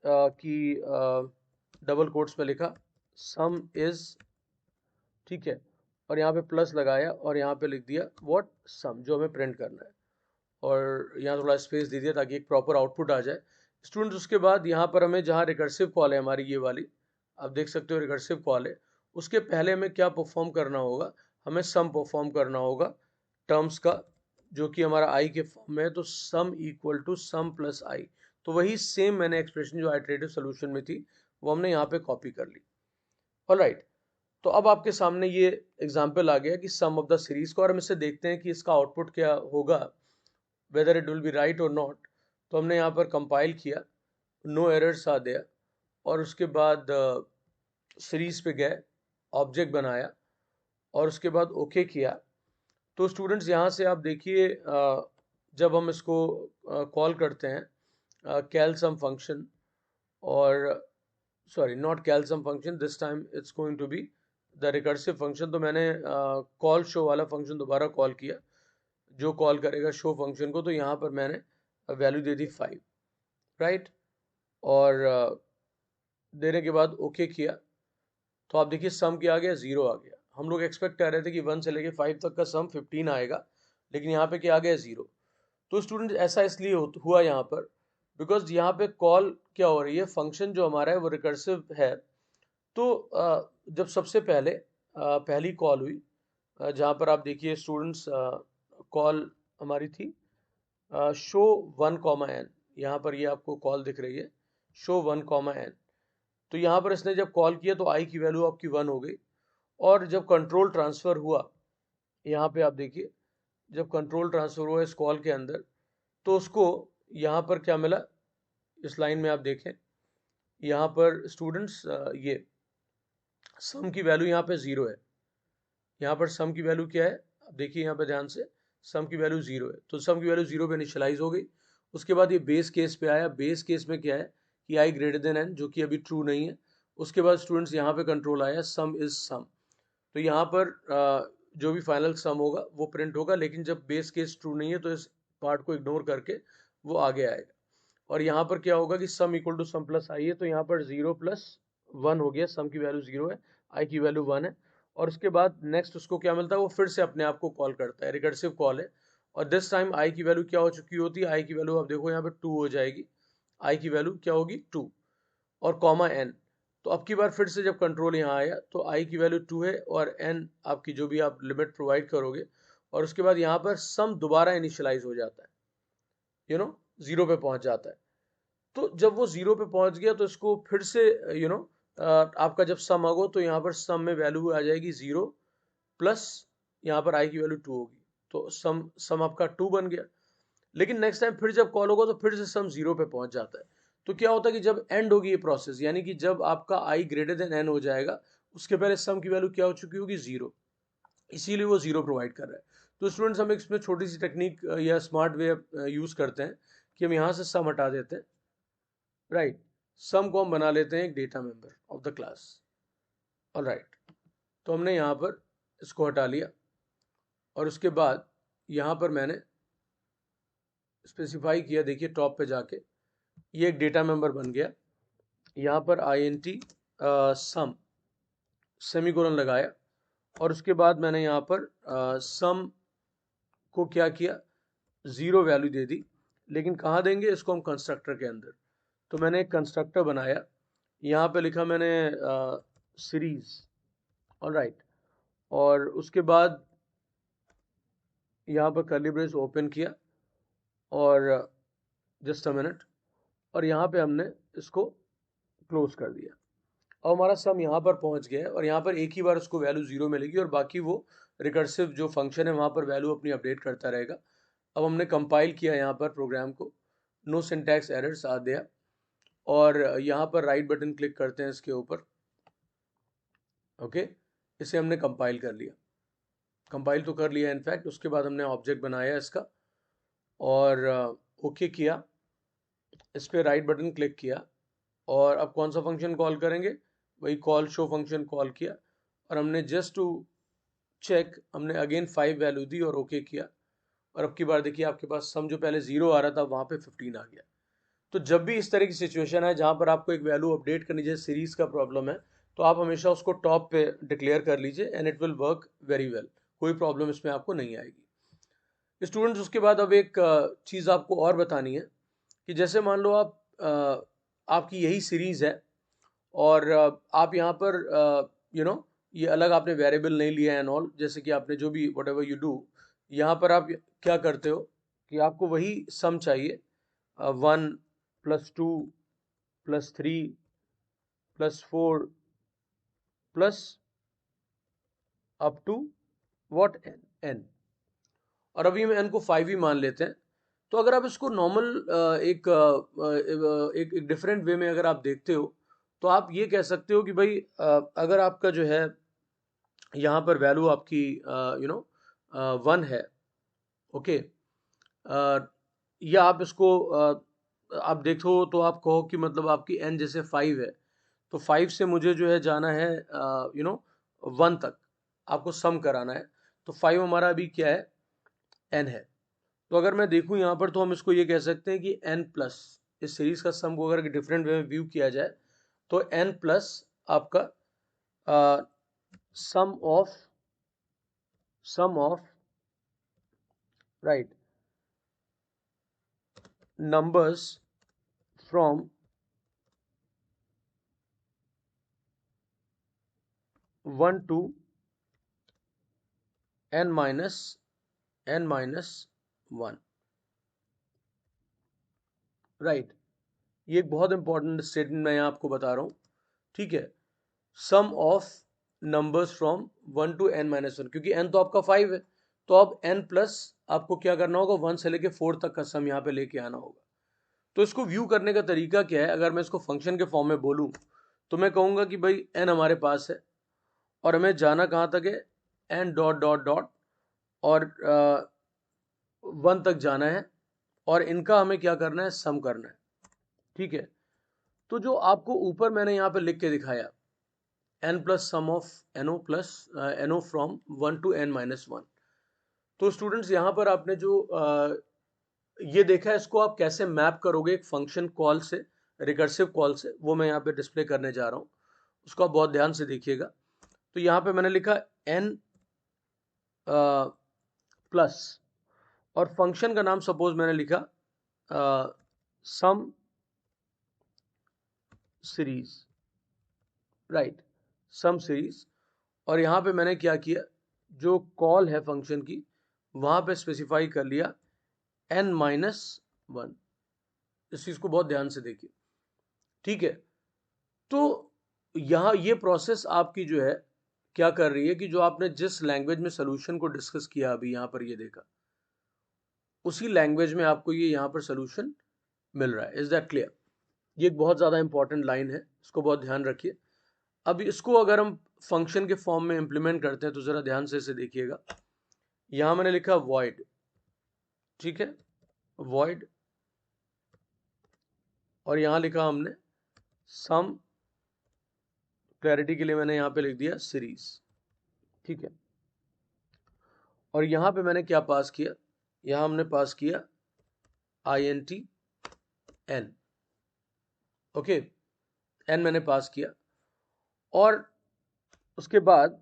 कि डबल कोट्स में लिखा सम इज, ठीक है, और यहाँ पे प्लस लगाया और यहाँ पे लिख दिया व्हाट सम, जो हमें प्रिंट करना है, और यहाँ थोड़ा स्पेस दे दिया ताकि एक प्रॉपर आउटपुट आ जाए स्टूडेंट्स। उसके बाद यहाँ पर हमें जहाँ रिकर्सिव कॉल है हमारी ये वाली, आप देख सकते हो रिकर्सिव कॉल है, उसके पहले हमें क्या परफॉर्म करना होगा, हमें सम परफॉर्म करना होगा टर्म्स का, जो कि हमारा आई के फॉर्म में है, तो sum equal to sum plus I. तो वही सेम मैंने एक्सप्रेशन जो आइटरेटिव सोल्यूशन में थी वो हमने यहाँ पे कॉपी कर ली, ऑलराइट। तो अब आपके सामने ये एग्जाम्पल आ गया कि सम ऑफ द सीरीज को, और हम इससे देखते हैं कि इसका आउटपुट क्या होगा, whether it will B right और नॉट। तो हमने यहाँ पर कंपाइल किया, नो एरर्स आ दिया, और उसके बाद सीरीज पे गए, ऑब्जेक्ट बनाया, और उसके बाद ओके किया। तो स्टूडेंट्स यहाँ से आप देखिए जब हम इसको कॉल करते हैं कैल सम फंक्शन, और sorry not cal sum function, this time it's going to be the recursive function. तो मैंने कॉल शो वाला फंक्शन दोबारा कॉल किया, जो कॉल करेगा शो फंक्शन को, तो यहाँ पर मैंने वैल्यू दे दी 5, राइट, और देने के बाद ओके किया, तो आप देखिए सम क्या आ गया 0 आ गया। हम लोग एक्सपेक्ट कर रहे थे कि 1 से लेके 5 तक का सम 15 आएगा, लेकिन यहाँ पे क्या आ गया 0। तो स्टूडेंट ऐसा इसलिए हुआ यहाँ पर बिकॉज यहाँ पे कॉल क्या हो रही है, फंक्शन जो हमारा है वो रिकर्सिव है। तो जब सबसे पहले पहली कॉल हुई, जहाँ पर आप देखिए स्टूडेंट्स कॉल हमारी थी शो 1, यहाँ पर ये आपको कॉल दिख रही है शो 1, n। तो यहाँ पर इसने जब कॉल किया तो आई की वैल्यू आपकी 1 हो गई, और जब कंट्रोल ट्रांसफर हुआ, यहाँ पे आप देखिए, जब कंट्रोल ट्रांसफर हुआ इस कॉल के अंदर, तो उसको यहाँ पर क्या मिला, इस लाइन में आप देखें, यहाँ पर स्टूडेंट्स ये सम की वैल्यू यहाँ पे 0 है। यहाँ पर सम की वैल्यू क्या है, अब देखिए यहाँ पे ध्यान से, सम की वैल्यू 0 है, तो सम की वैल्यू 0 पे इनिशियलाइज हो गई। उसके बाद ये बेस केस पे आया। बेस केस में क्या है कि आई ग्रेटर देन एन, जो कि अभी ट्रू नहीं है। उसके बाद स्टूडेंट्स यहाँ पे कंट्रोल आया, सम इज सम, तो यहाँ पर जो भी फाइनल सम होगा वो प्रिंट होगा, लेकिन जब बेस केस ट्रू नहीं है तो इस पार्ट को इग्नोर करके वो आगे आएगा। और यहाँ पर क्या होगा कि sum equal to sum plus I है, तो यहाँ पर 0 प्लस 1 हो गया, सम की वैल्यू 0 है, आई की वैल्यू 1 है। और उसके बाद नेक्स्ट उसको क्या मिलता है, वो फिर से अपने आप को कॉल करता है, रिकर्सिव कॉल है। और दिस टाइम आई की वैल्यू क्या हो चुकी होती है, आई की वैल्यू आप देखो यहाँ पे 2 हो जाएगी, आई की वैल्यू क्या होगी 2, और कॉमा एन। तो अब की बार फिर से जब कंट्रोल यहाँ आया तो आई की वैल्यू 2 है और एन आपकी जो भी आप लिमिट प्रोवाइड करोगे, और उसके बाद यहाँ पर सम दोबारा इनिशियलाइज हो जाता है, 0 पे पहुंच जाता है। तो जब वो 0 पे पहुंच गया तो इसको फिर से आपका जब सम आगो तो यहाँ पर सम में वैल्यू आ जाएगी 0 प्लस यहाँ पर आई की वैल्यू 2 होगी, तो सम आपका 2 बन गया। लेकिन नेक्स्ट टाइम फिर जब कॉल होगा तो फिर से सम 0 पे पहुंच जाता है। तो क्या होता है कि जब एंड होगी ये प्रोसेस, यानी कि जब आपका आई ग्रेटर देन एन हो जाएगा, उसके पहले सम की वैल्यू क्या हो चुकी होगी 0, इसीलिए वो 0 प्रोवाइड कर रहा है। तो स्टूडेंट्स हम इसमें छोटी सी टेक्निक या स्मार्ट वे यूज करते हैं कि हम यहाँ से सम हटा देते हैं, राइट। सम को हम बना लेते हैं एक data member of the class, alright. तो हमने यहाँ पर इसको हटा लिया, और उसके बाद यहाँ पर मैंने स्पेसिफाई किया, देखिए टॉप पे जाके ये एक डेटा मेंबर बन गया। यहाँ पर int सम सेमीकोलन लगाया, और उसके बाद मैंने यहाँ पर सम को क्या किया, 0 वैल्यू दे दी। लेकिन कहाँ देंगे इसको, हम कंस्ट्रक्टर के अंदर। तो मैंने एक कंस्ट्रक्टर बनाया, यहाँ पे लिखा मैंने सीरीज, ऑलराइट। और उसके बाद यहाँ पर कर्ली ब्रेस ओपन किया, और जस्ट अ मिनट, और यहाँ पे हमने इसको क्लोज कर दिया। अब हमारा सम यहाँ पर पहुँच गया है, और यहाँ पर एक ही बार उसको वैल्यू 0 मिलेगी, और बाकी वो रिकर्सिव जो फंक्शन है वहाँ पर वैल्यू अपनी अपडेट करता रहेगा। अब हमने कंपाइल किया यहाँ पर प्रोग्राम को, नो सिंटैक्स एरर्स आ गया, और यहाँ पर राइट बटन क्लिक करते हैं इसके ऊपर, ओके। इसे हमने कंपाइल कर लिया, कंपाइल तो कर लिया इनफैक्ट। उसके बाद हमने ऑब्जेक्ट बनाया इसका, और ओके किया, इस पर राइट बटन क्लिक किया, और अब कौन सा फंक्शन कॉल करेंगे, वही कॉल शो फंक्शन कॉल किया, और हमने जस्ट टू चेक हमने अगेन 5 वैल्यू दी और ओके किया। और अब की बार देखिए आपके पास सम जो पहले 0 आ रहा था वहाँ पे 15 आ गया। तो जब भी इस तरह की सिचुएशन है जहाँ पर आपको एक वैल्यू अपडेट करनी चाहिए, सीरीज का प्रॉब्लम है, तो आप हमेशा उसको टॉप पे डिक्लेयर कर लीजिए, and it will work very well, कोई प्रॉब्लम इसमें आपको नहीं आएगी। स्टूडेंट्स उसके बाद अब एक चीज़ आपको और बतानी है कि जैसे मान लो आप आपकी यही सीरीज है, और आप यहाँ पर ये अलग आपने वेरिएबल नहीं लिया एंड ऑल, जैसे कि आपने जो भी वट एवर यू डू, यहाँ पर आप क्या करते हो कि आपको वही सम चाहिए, 1 plus 2 plus 3 plus 4 plus up to what n, और अभी हम एन को 5 ही मान लेते हैं। तो अगर आप इसको नॉर्मल एक डिफरेंट वे में अगर आप देखते हो, तो आप ये कह सकते हो कि भाई अगर आपका जो है यहाँ पर वैल्यू आपकी 1 है, ओके, या आप इसको आप देखो तो आप कहो कि मतलब आपकी n जैसे 5 है, तो 5 से मुझे जो है जाना है 1 तक, आपको सम कराना है। तो 5 हमारा अभी क्या है, n है। तो अगर मैं देखूं यहाँ पर, तो हम इसको ये कह सकते हैं कि n प्लस, इस सीरीज का सम को अगर डिफरेंट वे में व्यू किया जाए तो n प्लस आपका sum of right numbers from 1 to n minus 1, right. ये एक बहुत इंपॉर्टेंट स्टेटमेंट मैं यहाँ आपको बता रहा हूँ, ठीक है। Sum of numbers from 1 to n-1, क्योंकि n तो आपका 5 है, तो अब n प्लस आपको क्या करना होगा, 1 से लेके 4 तक का सम यहाँ पे लेके आना होगा। तो इसको व्यू करने का तरीका क्या है, अगर मैं इसको फंक्शन के फॉर्म में बोलूं तो मैं कहूंगा कि भाई n हमारे पास है और हमें जाना कहाँ तक है, n डॉट डॉट डॉट और 1 तक जाना है और इनका हमें क्या करना है, सम करना है। ठीक है, तो जो आपको ऊपर मैंने यहाँ पे लिख के दिखाया n plus sum of no plus no from 1 to n-1, तो स्टूडेंट्स यहाँ पर आपने जो ये देखा है, इसको आप कैसे मैप करोगे एक फंक्शन कॉल से, रिकर्सिव कॉल से, वो मैं यहाँ पे डिस्प्ले करने जा रहा हूँ, उसको आप बहुत ध्यान से देखिएगा। तो यहाँ पे मैंने लिखा n प्लस और फंक्शन का नाम सपोज मैंने लिखा sum series, right, sum series. और यहाँ पे मैंने क्या किया, जो कॉल है फंक्शन की वहां पे स्पेसिफाई कर लिया n-1। इस चीज को बहुत ध्यान से देखिए, ठीक है। तो यहाँ ये प्रोसेस आपकी जो है क्या कर रही है कि जो आपने जिस लैंग्वेज में सोल्यूशन को डिस्कस किया अभी यहाँ पर ये देखा, उसी लैंग्वेज में आपको ये यहाँ पर सोल्यूशन मिल रहा है। Is that clear? ये एक बहुत ज्यादा इंपॉर्टेंट लाइन है, इसको बहुत ध्यान रखिए। अब इसको अगर हम फंक्शन के फॉर्म में इंप्लीमेंट करते हैं तो जरा ध्यान से इसे देखिएगा। यहां मैंने लिखा void, ठीक है, void, और यहां लिखा हमने सम, क्लैरिटी के लिए मैंने यहां पे लिख दिया सीरीज, ठीक है। और यहां पे मैंने क्या पास किया, यहां हमने पास किया int n, ओके, n मैंने पास किया। और उसके बाद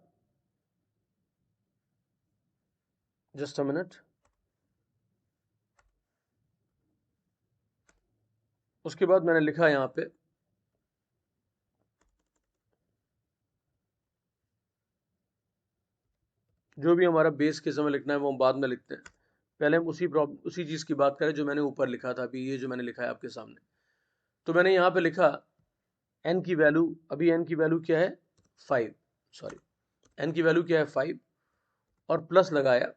जस्ट अ मिनट, उसके बाद मैंने लिखा यहां पे जो भी हमारा बेस के समय लिखना है वो हम बाद में लिखते हैं, पहले हम उसी चीज की बात करें जो मैंने ऊपर लिखा था, अभी ये जो मैंने लिखा है आपके सामने। तो मैंने यहां पे लिखा n की वैल्यू, अभी n की वैल्यू क्या है 5, सॉरी, n की वैल्यू क्या है 5, और प्लस लगाया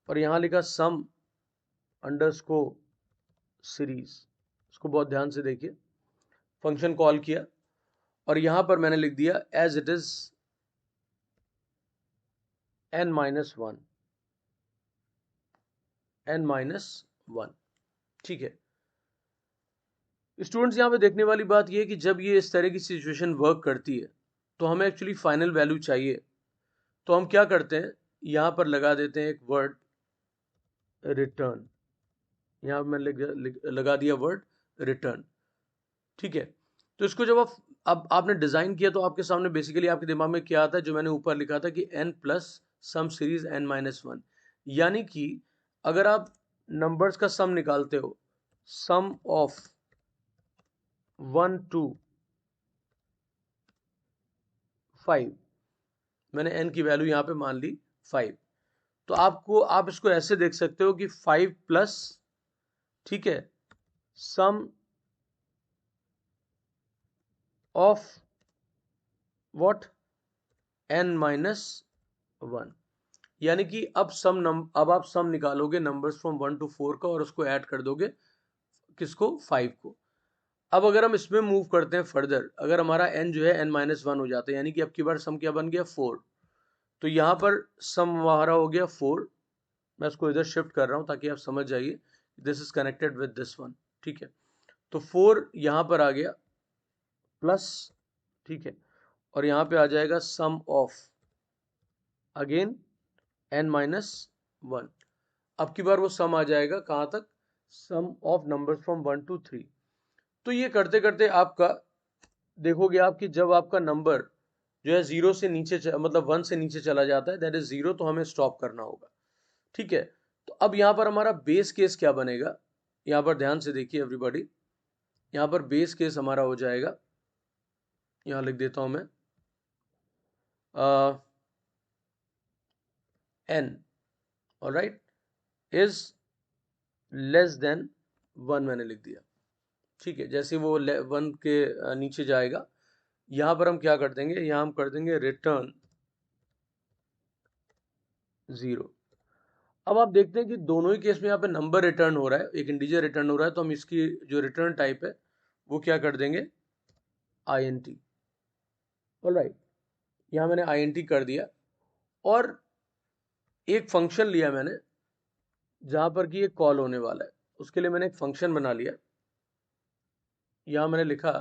और यहां लिखा सम अंडरस्कोर सीरीज। इसको बहुत ध्यान से देखिए, फंक्शन कॉल किया और यहां पर मैंने लिख दिया as it is n-1, n-1, ठीक है। स्टूडेंट्स यहां पे देखने वाली बात यह है कि जब ये इस तरह की सिचुएशन वर्क करती है तो हमें एक्चुअली फाइनल वैल्यू चाहिए, तो हम क्या करते हैं, यहां पर लगा देते हैं एक वर्ड रिटर्न, यहां पर मैंने लगा दिया वर्ड रिटर्न, ठीक है। तो इसको जब अब आपने डिजाइन किया तो आपके सामने बेसिकली आपके दिमाग में क्या आता है, जो मैंने ऊपर लिखा था कि n plus sum series n-1, यानी कि अगर आप नंबर्स का सम निकालते हो, सम ऑफ 1 to 5, मैंने n की वैल्यू यहां पे मान ली 5, तो आप इसको ऐसे देख सकते हो कि 5 प्लस, ठीक है, सम ऑफ व्हाट, n-1, यानी कि अब आप सम निकालोगे नंबर्स फ्रॉम 1 to 4 का और उसको ऐड कर दोगे किसको, 5 को। अब अगर हम इसमें मूव करते हैं फर्दर, अगर हमारा n जो है n-1 हो जाता है, यानी कि अब की बार सम क्या बन गया 4, तो यहां पर सम हमारा हो गया 4। मैं इसको इधर शिफ्ट कर रहा हूं ताकि आप समझ जाइए, this is connected with this one, ठीक है। तो 4 यहां पर आ गया प्लस, ठीक है, और यहां पे आ जाएगा सम ऑफ अगेन n-1। अब की बार वो सम आ जाएगा कहां तक, सम ऑफ नंबर्स फ्रॉम 1 to 3। तो ये करते करते आपका देखोगे आप कि जब आपका नंबर जो है 0 से नीचे मतलब 1 से नीचे चला जाता है, दैट इज 0, तो हमें स्टॉप करना होगा, ठीक है। तो अब यहां पर हमारा बेस केस क्या बनेगा, यहां पर ध्यान से देखिए एवरीबॉडी, यहां पर बेस केस हमारा हो जाएगा, यहां लिख देता हूं मैं n, alright, is less then 1, मैंने लिख दिया, ठीक है। जैसे वो 1 के नीचे जाएगा यहां पर हम क्या कर देंगे, यहां हम कर देंगे रिटर्न 0। अब आप देखते हैं कि दोनों ही केस में यहाँ पे नंबर रिटर्न हो रहा है, एक इंटीजर रिटर्न हो रहा है, तो हम इसकी जो रिटर्न टाइप है वो क्या कर देंगे, int। ऑलराइट, यहाँ मैंने int कर दिया और एक फंक्शन लिया मैंने जहां पर कि एक कॉल होने वाला है, उसके लिए मैंने एक फंक्शन बना लिया। यहां मैंने लिखा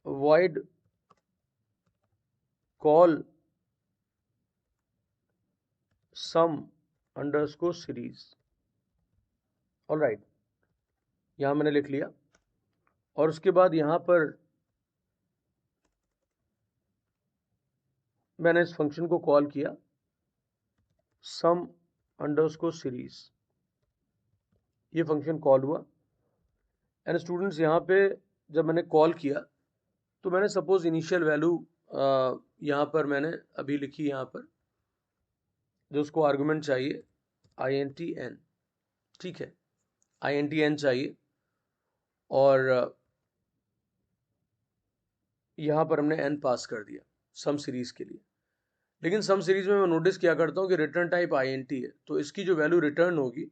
void call sum underscore series। Alright, यहां मैंने लिख लिया और उसके बाद यहां पर मैंने इस फंक्शन को कॉल किया sum underscore series। ये फंक्शन कॉल हुआ एंड स्टूडेंट्स यहाँ पे जब मैंने कॉल किया तो मैंने सपोज इनिशियल वैल्यू यहाँ पर मैंने अभी लिखी, यहाँ पर जो उसको आर्गुमेंट चाहिए int n, ठीक है, int n चाहिए और यहाँ पर हमने n पास कर दिया सम सीरीज के लिए। लेकिन सम सीरीज में मैं नोटिस क्या करता हूँ कि रिटर्न टाइप int है, तो इसकी जो वैल्यू रिटर्न होगी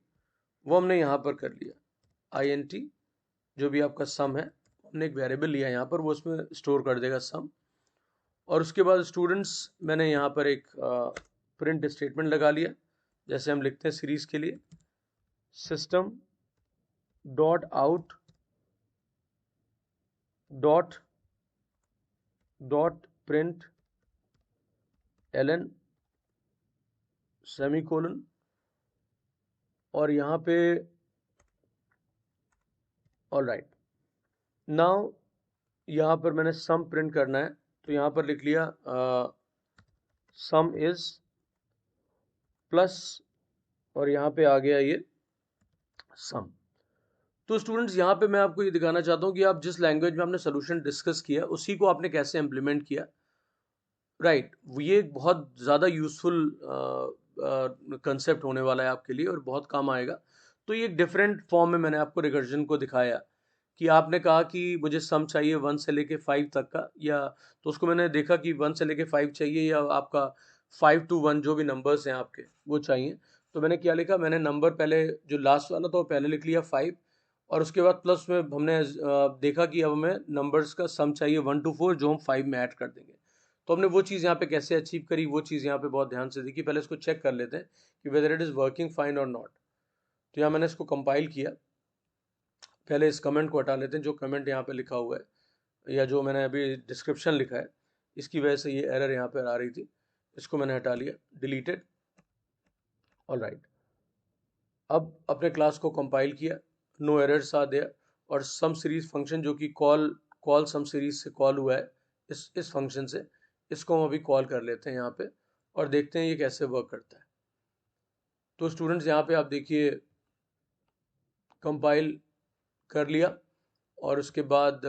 वो हमने यहाँ पर कर लिया int, जो भी आपका सम है हमने एक वेरिएबल लिया यहाँ पर, वो उसमें स्टोर कर देगा सम। और उसके बाद स्टूडेंट्स मैंने यहाँ पर एक प्रिंट स्टेटमेंट लगा लिया, जैसे हम लिखते हैं सीरीज के लिए system dot out dot print ln semicolon, और यहाँ पे ऑलराइट नाउ यहाँ पर मैंने सम प्रिंट करना है, तो यहाँ पर लिख लिया सम इज प्लस और यहाँ पे आ गया ये सम। तो स्टूडेंट्स यहाँ पे मैं आपको ये दिखाना चाहता हूँ कि आप जिस लैंग्वेज में आपने सोल्यूशन डिस्कस किया उसी को आपने कैसे इम्प्लीमेंट किया। राइट, ये एक बहुत ज़्यादा यूजफुल कंसेप्ट होने वाला है आपके लिए और बहुत काम आएगा। तो ये एक डिफरेंट फॉर्म में मैंने आपको रिकर्जन को दिखाया कि आपने कहा कि मुझे सम चाहिए 1 से लेके 5 तक का, या तो उसको मैंने देखा कि 1 से लेके 5 चाहिए या आपका 5 to 1 जो भी नंबर्स हैं आपके वो चाहिए। तो मैंने क्या लिखा, मैंने नंबर पहले जो लास्ट वाला था वो पहले लिख लिया 5, और उसके बाद प्लस में हमने देखा कि अब हमें नंबर्स का सम चाहिए 1 to 4 जो हम 5 में ऐड कर देंगे। तो हमने वो चीज़ यहाँ पे कैसे अचीव करी, वो चीज़ यहाँ पे बहुत ध्यान से देखी। पहले इसको चेक कर लेते हैं कि whether it is working fine और नॉट। तो यहाँ मैंने इसको कंपाइल किया, पहले इस कमेंट को हटा लेते हैं, जो कमेंट यहाँ पे लिखा हुआ है या जो मैंने अभी डिस्क्रिप्शन लिखा है इसकी वजह से ये एरर यहाँ पर आ रही थी, इसको मैंने हटा लिया, डिलीटेड। ऑलराइट, अब अपने क्लास को कंपाइल किया, नो एरर्स आ दिया, और सम सीरीज फंक्शन जो कि कॉल सम सीरीज से कॉल हुआ है इस फंक्शन से, इसको हम अभी कॉल कर लेते हैं यहाँ पे और देखते हैं ये कैसे वर्क करता है। तो स्टूडेंट्स यहाँ पे आप देखिए कंपाइल कर लिया और उसके बाद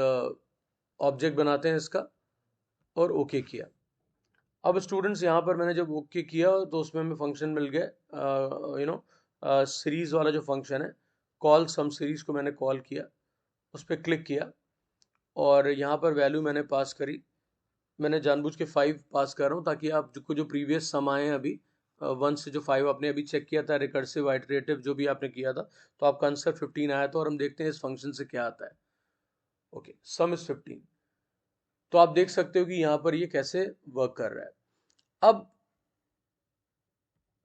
ऑब्जेक्ट बनाते हैं इसका और ओके किया। अब स्टूडेंट्स यहाँ पर मैंने जब ओके किया तो उसमें हमें फंक्शन मिल गया, सीरीज वाला जो फंक्शन है कॉल सम सीरीज को मैंने कॉल किया, उस पर क्लिक किया और यहाँ पर वैल्यू मैंने पास करी। मैंने जानबूझ के 5 पास कर रहा हूँ ताकि आपको जो प्रीवियस सम आए हैं अभी 1 से जो 5 आपने अभी चेक किया था रिकर्सिव आइटरेटिव जो भी आपने किया था, तो आपका आंसर 15 आया था। और हम देखते हैं इस फंक्शन से क्या आता है। Okay, some is 15। तो आप देख सकते हो कि यहाँ पर ये कैसे वर्क कर रहा है। अब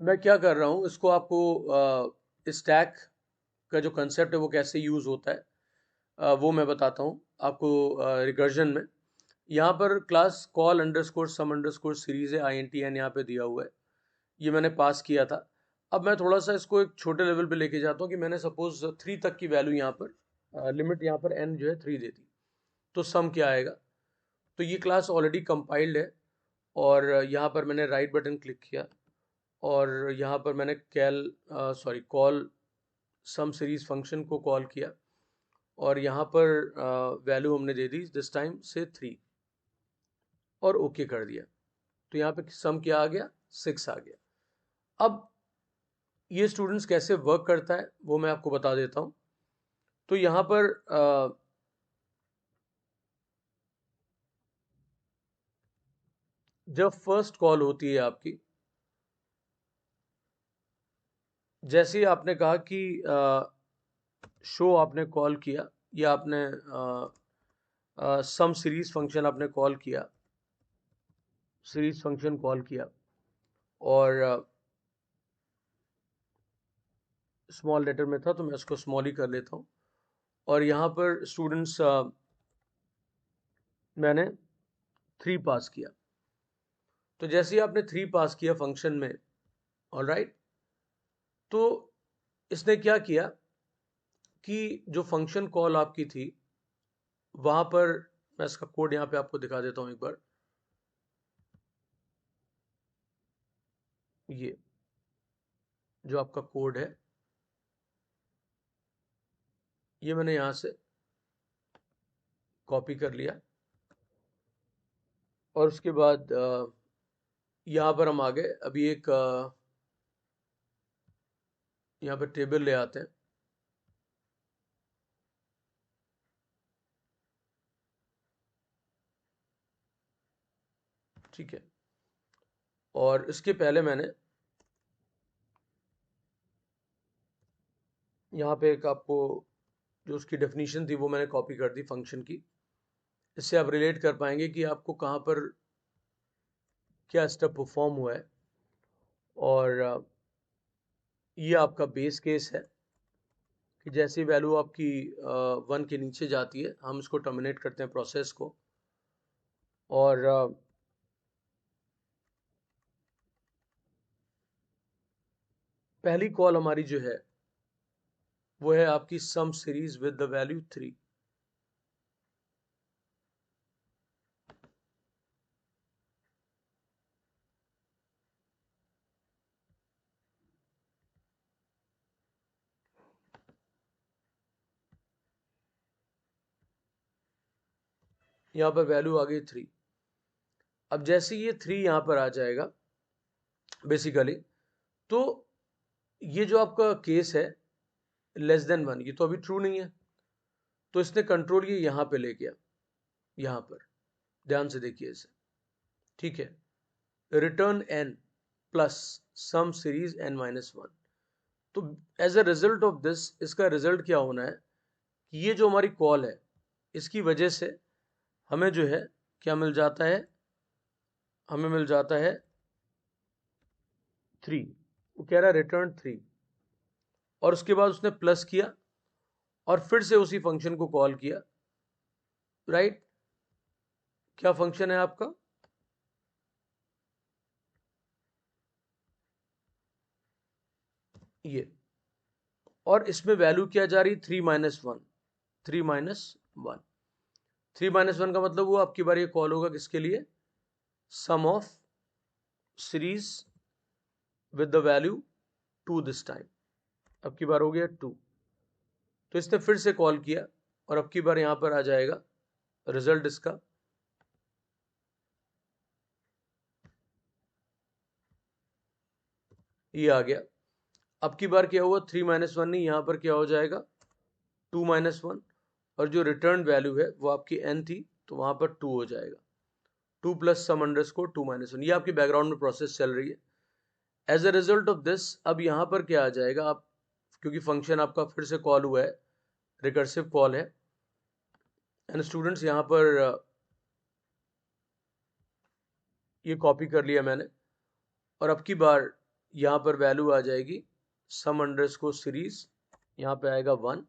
मैं क्या कर रहा हूँ, इसको आपको स्टैक का जो कंसेप्ट है वो कैसे यूज होता है वो मैं बताता हूँ आपको रिकर्जन में। यहाँ पर क्लास कॉल अंडरस्कोर सम अंडरस्कोर सीरीज है, INTN यहाँ पे दिया हुआ है, ये मैंने पास किया था। अब मैं थोड़ा सा इसको एक छोटे लेवल पे लेके जाता हूँ कि मैंने सपोज 3 तक की वैल्यू यहाँ पर लिमिट यहाँ पर n जो है 3 दे दी, तो सम क्या आएगा। तो ये क्लास ऑलरेडी कंपाइल्ड है और यहाँ पर मैंने राइट बटन क्लिक किया और यहाँ पर मैंने कॉल सम सीरीज फंक्शन को कॉल किया और यहाँ पर वैल्यू हमने दे दी दिस टाइम से 3 और ओके कर दिया। तो यहाँ पे सम क्या आ गया, 6 आ गया। अब ये स्टूडेंट्स कैसे वर्क करता है वो मैं आपको बता देता हूँ। तो यहाँ पर जब फर्स्ट कॉल होती है आपकी, जैसे ही आपने कहा कि शो आपने कॉल किया या आपने सम सीरीज फंक्शन आपने कॉल किया, सीरीज फंक्शन कॉल किया और स्मॉल लेटर में था तो मैं इसको स्मॉल ही कर लेता हूँ। और यहाँ पर स्टूडेंट्स मैंने 3 पास किया। तो जैसे ही आपने 3 पास किया फंक्शन में, ऑलराइट, तो इसने क्या किया कि जो फंक्शन कॉल आपकी थी वहां पर, मैं इसका कोड यहाँ पे आपको दिखा देता हूँ एक बार। ये जो आपका कोड है ये मैंने यहां से कॉपी कर लिया और उसके बाद यहाँ पर हम आ गए। अभी एक यहाँ पे टेबल ले आते हैं। ठीक है, और इसके पहले मैंने यहाँ पे एक आपको जो उसकी डेफिनेशन थी वो मैंने कॉपी कर दी फंक्शन की। इससे आप रिलेट कर पाएंगे कि आपको कहाँ पर क्या स्टेप परफॉर्म हुआ है। और ये आपका बेस केस है कि जैसी वैल्यू आपकी 1 के नीचे जाती है हम इसको टर्मिनेट करते हैं प्रोसेस को। और पहली कॉल हमारी जो है वो है आपकी sum series with the value 3। यहाँ पर वैल्यू आ गई 3। अब जैसे ये 3 यहाँ पर आ जाएगा बेसिकली, तो ये जो आपका केस है लेस देन 1, ये तो अभी ट्रू नहीं है, तो इसने कंट्रोल ये यहाँ पे ले गया। यहाँ पर ध्यान से देखिए इसे। ठीक है, return n plus sum series n-1। तो as a result of this, इसका रिजल्ट क्या होना है कि ये जो हमारी कॉल है इसकी वजह से हमें जो है क्या मिल जाता है, हमें मिल जाता है 3। वो कह रहा है रिटर्न 3, और उसके बाद उसने प्लस किया और फिर से उसी फंक्शन को कॉल किया। राइट, क्या फंक्शन है आपका, ये, और इसमें वैल्यू क्या जा रही, 3-1, 3-1। 3-1 का मतलब वो आपकी बार ये कॉल होगा किसके लिए, sum of series with the value 2 this time. अब की बार हो गया 2, तो इसने फिर से कॉल किया और अब की बार यहां पर आ जाएगा रिजल्ट इसका। ये आ गया। अब की बार क्या हुआ, 3-1 नहीं, यहां पर क्या हो जाएगा 2-1, और जो रिटर्न वैल्यू है वो आपकी n थी तो वहां पर 2 हो जाएगा। 2 प्लस सम अंडरस्कोर 2-1, ये आपकी बैकग्राउंड में प्रोसेस चल रही है। As a result of this अब यहां पर क्या आ जाएगा, आप क्योंकि फंक्शन आपका फिर से कॉल हुआ है, रिकर्सिव कॉल है, एंड स्टूडेंट्स यहां पर ये कॉपी कर लिया मैंने, और अब की बार यहां पर वैल्यू आ जाएगी सम अंडरस्कोर सीरीज, यहां पे आएगा 1,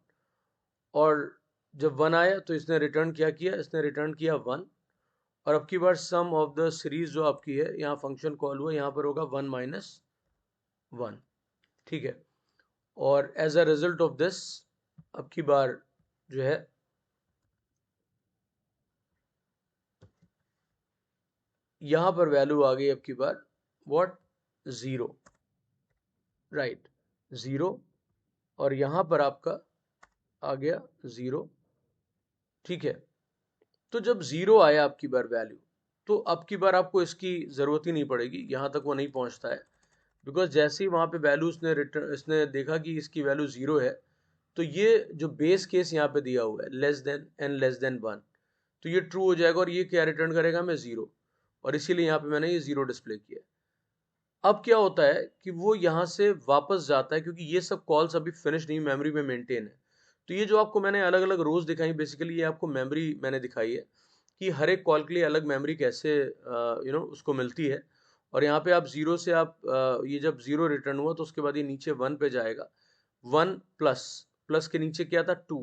और जब 1 आया तो इसने रिटर्न क्या किया, इसने रिटर्न किया 1, और अब की बार सम ऑफ द सीरीज जो आपकी है यहाँ फंक्शन कॉल हुआ यहाँ पर होगा 1-1। ठीक है, और as a result of this अब की बार जो है यहां पर वैल्यू आ गई अब की बार व्हाट, 0। राइट, 0, और यहां पर आपका आ गया 0। ठीक है, तो जब 0 आया आपकी बार वैल्यू, तो अब की बार आपको इसकी जरूरत ही नहीं पड़ेगी, यहां तक वो नहीं पहुंचता है, बिकॉज जैसे ही वहां पे वैल्यू इसने रिटर्न, इसने देखा कि इसकी वैल्यू 0 है, तो ये जो बेस केस यहाँ पे दिया हुआ है less than n less than 1, तो ये ट्रू हो जाएगा और ये क्या रिटर्न करेगा हमें 0। और इसीलिए यहाँ पे मैंने ये 0 डिस्प्ले किया है। अब क्या होता है कि वो यहाँ से वापस जाता है, क्योंकि ये सब कॉल्स अभी फिनिश नहीं, मेमोरी में मेंटेन है। तो ये जो आपको मैंने अलग अलग रोज दिखाई, बेसिकली ये आपको मेमोरी मैंने दिखाई है कि हर एक कॉल के लिए अलग मेमोरी कैसे उसको मिलती है। और यहाँ पे आप 0 से आप ये जब 0 रिटर्न हुआ तो उसके बाद ये नीचे 1 पे जाएगा। 1 प्लस प्लस के नीचे क्या था 2,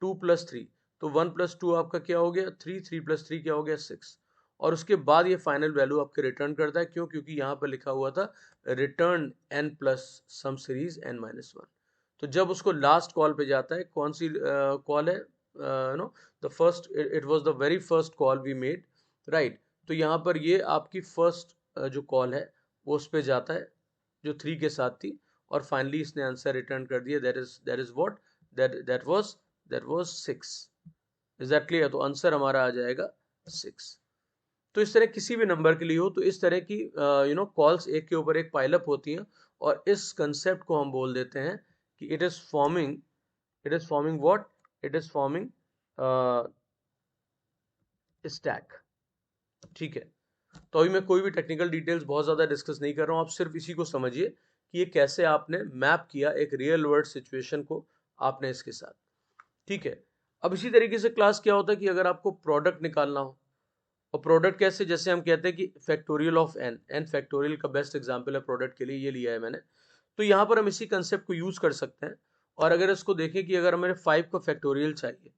2 प्लस 3, तो 1 प्लस 2 आपका क्या हो गया 3, 3 प्लस 3 क्या हो गया 6। और उसके बाद ये फाइनल वैल्यू आपके रिटर्न करता है। क्यों? क्योंकि यहाँ पर लिखा हुआ था return n plus sum series n minus 1। तो जब उसको लास्ट कॉल पे जाता है, कौन सी कॉल है, no the first, it was the very first call we made, right. तो यहाँ पर ये आपकी फर्स्ट जो कॉल है वो उस पे जाता है जो 3 के साथ थी, और फाइनली इसने आंसर रिटर्न कर दिया, that is what, that was 6। Is that clear? तो आंसर हमारा आ जाएगा 6। तो इस तरह किसी भी नंबर के लिए हो तो इस तरह की कॉल्स एक के ऊपर एक पाइलअप होती हैं, और इस कंसेप्ट को हम बोल देते हैं कि it is forming what, it is forming stack. ठीक है, तो अभी मैं कोई भी टेक्निकल डिटेल्स बहुत ज्यादा डिस्कस नहीं कर रहा हूं, आप सिर्फ इसी को समझिए कि ये कैसे आपने मैप किया एक रियल वर्ल्ड सिचुएशन को आपने इसके साथ। ठीक है, अब इसी तरीके से क्लास क्या होता है कि अगर आपको प्रोडक्ट निकालना हो, और प्रोडक्ट कैसे, जैसे हम कहते हैं कि फैक्टोरियल ऑफ एन फैक्टोरियल का बेस्ट एग्जांपल है प्रोडक्ट के लिए, ये लिया है मैंने। तो यहां पर हम इसी कंसेप्ट को यूज कर सकते हैं। और अगर इसको देखें कि अगर हमें 5 का फैक्टोरियल चाहिए,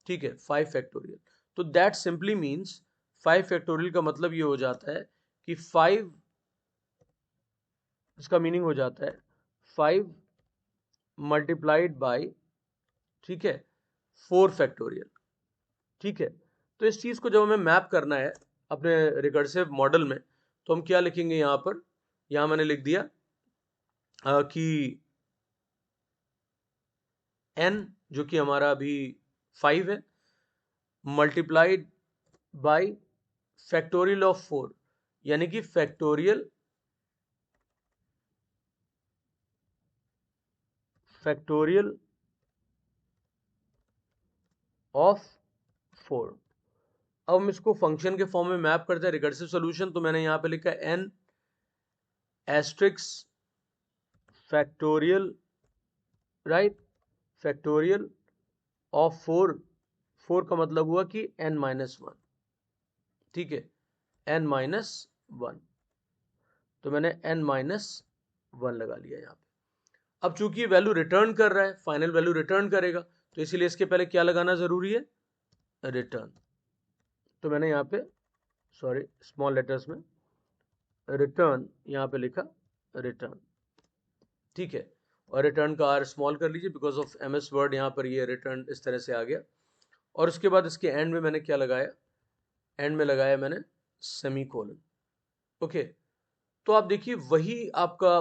ठीक है 5 फैक्टोरियल, तो दैट सिंपली मीन्स 5 फैक्टोरियल का मतलब ये हो जाता है कि 5, इसका मीनिंग हो जाता है 5 मल्टीप्लाइड बाई, ठीक है 4 फैक्टोरियल। ठीक है, तो इस चीज को जब हमें मैप करना है अपने रिकर्सिव मॉडल में, तो हम क्या लिखेंगे यहां पर, यहां मैंने लिख दिया कि n जो कि हमारा अभी 5 है, मल्टीप्लाइड बाय फैक्टोरियल ऑफ 4, यानी कि फैक्टोरियल ऑफ 4। अब हम इसको फंक्शन के फॉर्म में मैप करते हैं रिकर्सिव सॉल्यूशन, तो मैंने यहां पे लिखा है n asterisk factorial, right, factorial of 4। 4 का मतलब हुआ कि n माइनस 1, ठीक है n माइनस 1, तो मैंने n माइनस 1 लगा लिया यहाँ पे। अब चूंकि वैल्यू रिटर्न कर रहा है, फाइनल वैल्यू रिटर्न करेगा, तो इसीलिए इसके पहले क्या लगाना जरूरी है, रिटर्न। तो मैंने यहाँ पे, सॉरी स्मॉल लेटर्स में रिटर्न यहाँ पे लिखा, रिटर्न। ठीक है, और रिटर्न का आर स्मॉल कर लीजिए बिकॉज ऑफ एमएस वर्ड, यहाँ पर ये रिटर्न इस तरह से आ गया। और उसके बाद इसके एंड में मैंने क्या लगाया, एंड में लगाया मैंने सेमी कोलन। ओके, तो आप देखिए वही आपका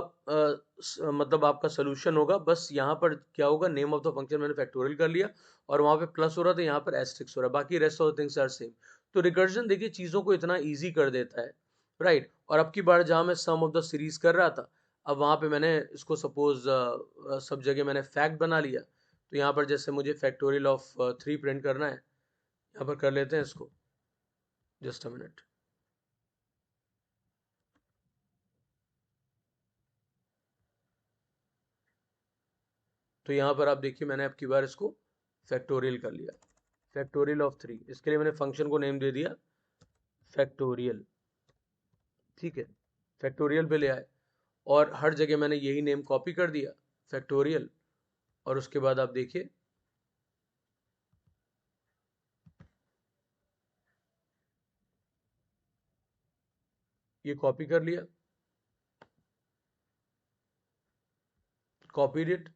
मतलब आपका सोल्यूशन होगा, बस यहाँ पर क्या होगा, नेम ऑफ द फंक्शन मैंने फैक्टोरियल कर लिया, और वहां पे प्लस हो रहा था, यहाँ पर एस्ट्रिक्स हो रहा है, बाकी rest of the things are same. तो रिकर्जन देखिए चीजों को इतना इजी कर देता है, राइट। और अब की बार जहां मैं सम ऑफ द सीरीज कर रहा था, अब वहां पे मैंने इसको सपोज सब जगह मैंने फैक्ट बना लिया। तो यहाँ पर जैसे मुझे फैक्टोरियल ऑफ 3 प्रिंट करना है, यहाँ पर कर लेते हैं इसको, जस्ट अ मिनट। तो यहां पर आप देखिए मैंने अब की बार इसको फैक्टोरियल कर लिया, फैक्टोरियल ऑफ 3। इसके लिए मैंने फंक्शन को नेम दे दिया फैक्टोरियल, ठीक है फैक्टोरियल पे ले आए, और हर जगह मैंने यही नेम कॉपी कर दिया फैक्टोरियल। और उसके बाद आप देखिए ये कॉपी कर लिया, कॉपीड इट,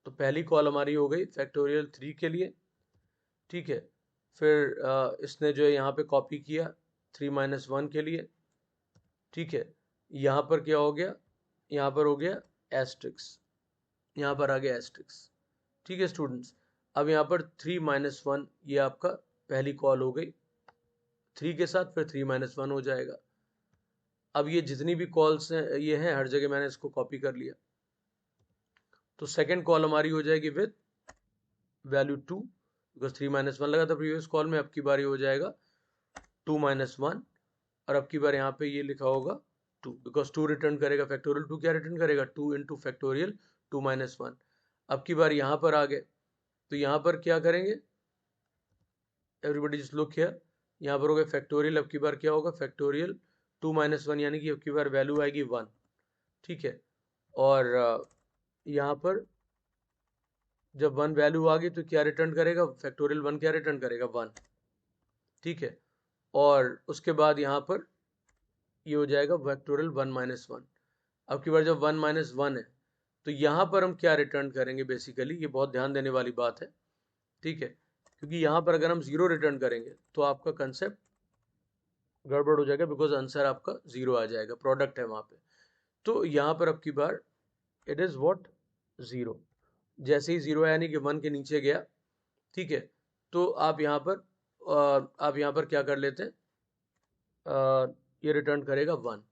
तो पहली कॉल हमारी हो गई फैक्टोरियल 3 के लिए। ठीक है, फिर इसने जो है यहाँ पे कॉपी किया 3 माइनस 1 के लिए। ठीक है, यहाँ पर क्या हो गया, यहाँ पर हो गया एस्ट्रिक्स, यहाँ पर आ गया एस्ट्रिक्स। ठीक है स्टूडेंट्स, अब यहाँ पर 3 माइनस 1 ये आपका पहली कॉल हो गई, 3 के साथ फिर 3 माइनस 1 हो जाएगा। अब ये जितनी भी कॉल्स हैं ये हैं, हर जगह मैंने इसको कॉपी कर लिया। तो सेकेंड कॉल हमारी हो जाएगी विद वैल्यू 2, बिकॉज 3 माइनस 1 लगा था प्रीवियस कॉल में। अब की बारी हो जाएगा 2 माइनस 1, और अब की बार यहाँ पे ये लिखा होगा 2, बिकॉज 2 रिटर्न करेगा फैक्टोरियल 2 क्या रिटर्न करेगा 2 इंटू फैक्टोरियल 2 माइनस 1। अब की बार यहाँ पर आ गए तो यहाँ पर क्या करेंगे, एवरीबडी जस्ट लुक हियर, यहाँ पर हो गया फैक्टोरियल, अब की बार क्या होगा फैक्टोरियल 2 माइनस 1, यानी कि अब की बार वैल्यू आएगी 1, ठीक है। और यहाँ पर जब 1 वैल्यू आ गई तो क्या रिटर्न करेगा फैक्टोरियल 1 क्या रिटर्न करेगा 1, ठीक है। और उसके बाद यहाँ पर ये हो जाएगा फैक्टोरियल 1 माइनस 1। अब की बार जब 1 माइनस 1 है तो यहाँ पर हम क्या रिटर्न करेंगे, बेसिकली ये बहुत ध्यान देने वाली बात है, ठीक है, क्योंकि यहाँ पर अगर हम 0 रिटर्न करेंगे तो आपका कंसेप्ट गड़बड़ हो जाएगा, बिकॉज आंसर आपका 0 आ जाएगा, प्रोडक्ट है वहाँ पे। तो यहाँ पर अब की बार इट इज़ व्हाट 0, जैसे ही 0 यानी कि 1 के नीचे गया, ठीक है, तो आप यहाँ पर क्या कर लेते हैं, ये रिटर्न करेगा 1,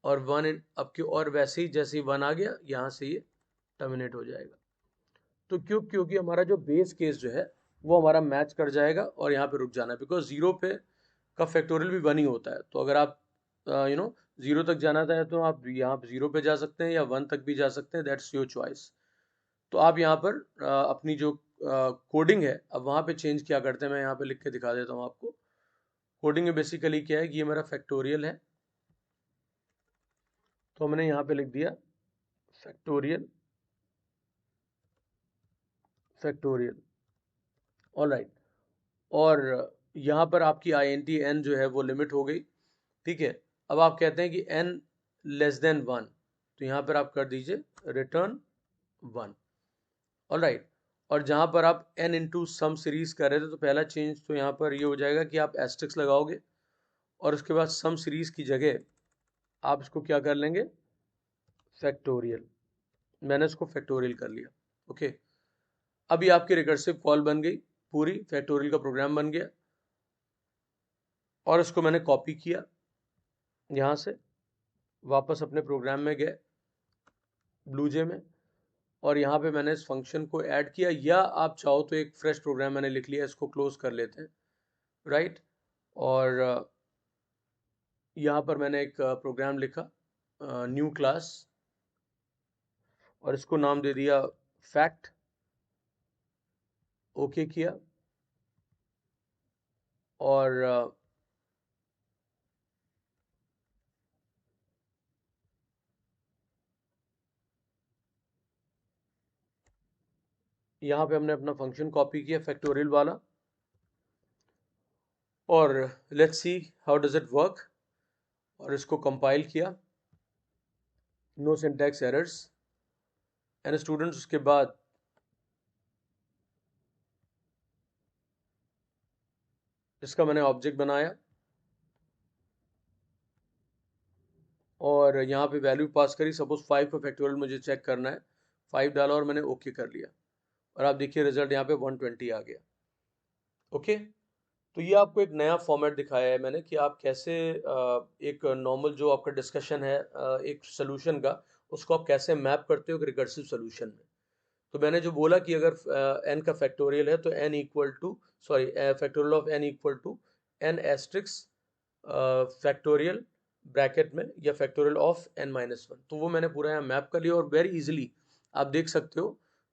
और 1 अब की, और वैसे ही जैसे ही 1 आ गया यहाँ से ये टर्मिनेट हो जाएगा। तो क्योंकि हमारा जो बेस केस जो है वो हमारा मैच कर जाएगा और यहाँ पे रुक जाना है, बिकॉज 0 पे का फैक्टोरियल भी 1 ही होता है। तो अगर आप 0 तक जाना चाहे तो आप यहाँ 0 पे जा सकते हैं या 1 तक भी जा सकते हैं, दैट्स योर चॉइस। तो आप यहाँ पर अपनी जो कोडिंग है अब वहाँ पे चेंज क्या करते हैं, मैं यहाँ पे लिख के दिखा देता हूँ आपको। कोडिंग में बेसिकली क्या है कि ये मेरा फैक्टोरियल है, तो हमने यहाँ पे लिख दिया फैक्टोरियल फैक्टोरियल, ऑलराइट। और यहाँ पर आपकी INT n जो है वो लिमिट हो गई, ठीक है। अब आप कहते हैं कि n लेस देन 1, तो यहाँ पर आप कर दीजिए रिटर्न 1, ऑलराइट। और जहाँ पर आप n इंटू सम सीरीज कर रहे थे तो पहला चेंज तो यहाँ पर ये हो जाएगा कि आप एस्टेरिस्क लगाओगे और उसके बाद सम सीरीज की जगह आप इसको क्या कर लेंगे फैक्टोरियल, मैंने इसको फैक्टोरियल कर लिया, ओके। अभी आपकी रिकर्सिव कॉल बन गई पूरी, फैक्टोरियल का प्रोग्राम बन गया, और इसको मैंने कॉपी किया यहाँ से, वापस अपने प्रोग्राम में गए ब्लूजे में, और यहाँ पे मैंने इस फंक्शन को ऐड किया, या आप चाहो तो एक फ्रेश प्रोग्राम मैंने लिख लिया, इसको क्लोज कर लेते हैं, राइट। और यहाँ पर मैंने एक प्रोग्राम लिखा न्यू क्लास, और इसको नाम दे दिया फैक्ट, ओके किया। और यहाँ पे हमने अपना फंक्शन कॉपी किया फैक्टोरियल वाला, और let's see how does it work, और इसको कंपाइल किया, no syntax errors and students. उसके बाद इसका मैंने ऑब्जेक्ट बनाया और यहाँ पे वैल्यू पास करी, सपोज 5 का फैक्टोरियल मुझे चेक करना है, 5 डाला और मैंने ओके कर लिया, और आप देखिए रिजल्ट यहाँ पे 120 आ गया, ओके। तो ये आपको एक नया फॉर्मेट दिखाया है मैंने कि आप कैसे एक नॉर्मल जो आपका डिस्कशन है एक सोल्यूशन का, उसको आप कैसे मैप करते हो एक रिकर्सिव सोल्यूशन में। तो मैंने जो बोला कि अगर n का फैक्टोरियल है तो n equal to factorial of n equal to n asterisk factorial bracket में, या फैक्टोरियल ऑफ n-1। तो वो मैंने पूरा यहाँ मैप कर लिया, और वेरी इजीली आप देख सकते हो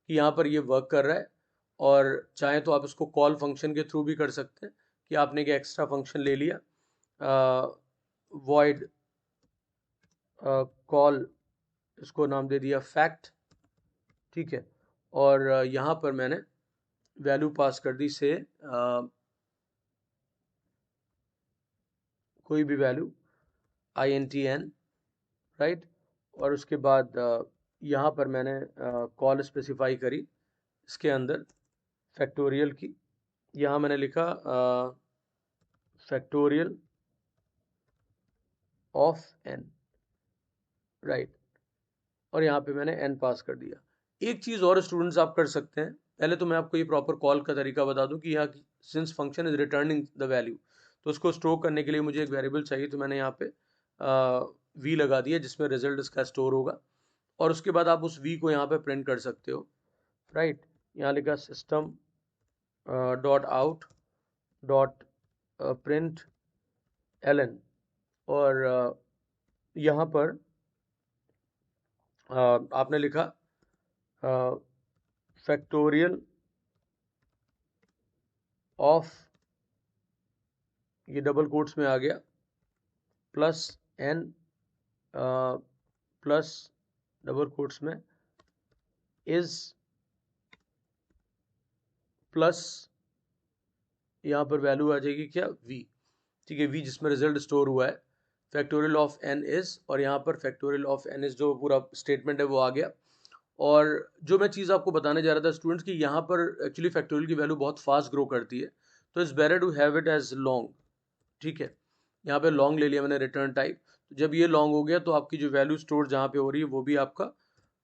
कि यहाँ पर ये वर्क कर रहा है। और चाहे तो आप इसको कॉल फंक्शन के थ्रू भी कर सकते हैं कि आपने एक एक्स्ट्रा फंक्शन ले लिया, वॉइड कॉल, इसको नाम दे दिया फैक्ट, ठीक है। और यहाँ पर मैंने वैल्यू पास कर दी से कोई भी वैल्यू INTn, राइट। और उसके बाद यहाँ पर मैंने कॉल स्पेसिफाई करी इसके अंदर फैक्टोरियल की, यहाँ मैंने लिखा फैक्टोरियल ऑफ n, राइट। और यहाँ पे मैंने n पास कर दिया। एक चीज़ और स्टूडेंट्स आप कर सकते हैं, पहले तो मैं आपको ये प्रॉपर कॉल का तरीका बता दूं कि यहाँ since function is returning the value, तो उसको स्टोर करने के लिए मुझे एक वेरिएबल चाहिए, तो मैंने यहाँ पे v लगा दिया जिसमें रिजल्ट इसका स्टोर होगा, और उसके बाद आप उस v को यहाँ पे प्रिंट कर सकते हो, राइट। यहाँ लिखा system dot out dot print ln, और यहाँ पर आपने लिखा फैक्टोरियल ऑफ, ये डबल कोट्स में आ गया, plus n plus double quotes में इज प्लस, यहाँ पर वैल्यू आ जाएगी क्या, v। ठीक है, v जिसमें रिजल्ट स्टोर हुआ है, फैक्टोरियल ऑफ n इज, और यहाँ पर फैक्टोरियल ऑफ n इज जो पूरा स्टेटमेंट है वो आ गया। और जो मैं चीज़ आपको बताने जा रहा था स्टूडेंट्स कि यहाँ पर एक्चुअली फैक्टोरियल की वैल्यू बहुत फास्ट ग्रो करती है, तो it's better to have it as long. ठीक है, यहाँ पे लॉन्ग ले लिया मैंने रिटर्न टाइप, तो जब ये लॉन्ग हो गया तो आपकी जो वैल्यू स्टोर जहाँ पे हो रही है वो भी आपका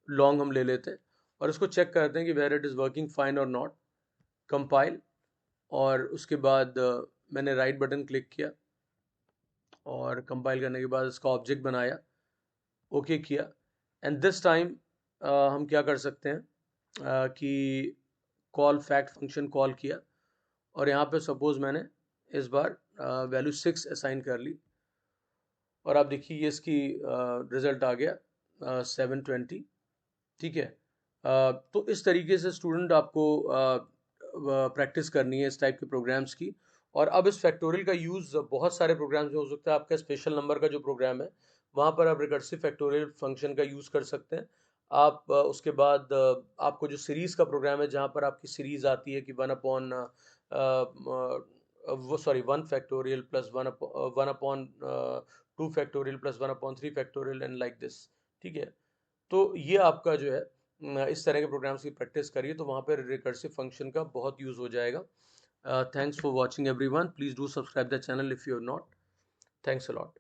लॉन्ग हम ले लेते हैं, और इसको चेक करते हैं कि where it is working fine और नॉट। कंपाइल, और उसके बाद मैंने राइट बटन क्लिक किया, और कंपाइल करने के बाद इसका ऑब्जेक्ट बनाया, ओके किया, एंड दिस टाइम हम क्या कर सकते हैं कि कॉल फैक्ट फंक्शन कॉल किया, और यहाँ पे सपोज मैंने इस बार वैल्यू 6 असाइन कर ली, और आप देखिए ये इसकी रिजल्ट आ गया 720। ठीक है, तो इस तरीके से स्टूडेंट आपको प्रैक्टिस करनी है इस टाइप के प्रोग्राम्स की। और अब इस फैक्टोरियल का यूज़ बहुत सारे प्रोग्राम्स में हो सकता है। आपका स्पेशल नंबर का जो प्रोग्राम है वहाँ पर आप रिकर्सिव फैक्टोरियल फंक्शन का यूज़ कर सकते हैं। आप उसके बाद आपको जो सीरीज़ का प्रोग्राम है जहाँ पर आपकी सीरीज़ आती है कि 1 अपॉन वो sorry 1 factorial plus 1 upon 2 factorial plus 1 upon 3 factorial and like this. ठीक है, तो ये आपका जो है इस तरह के प्रोग्राम्स की प्रैक्टिस करिए तो वहाँ पर रिकर्सिव फंक्शन का बहुत यूज़ हो जाएगा। Thanks for watching everyone. Please do subscribe the channel if you have not. Thanks a lot.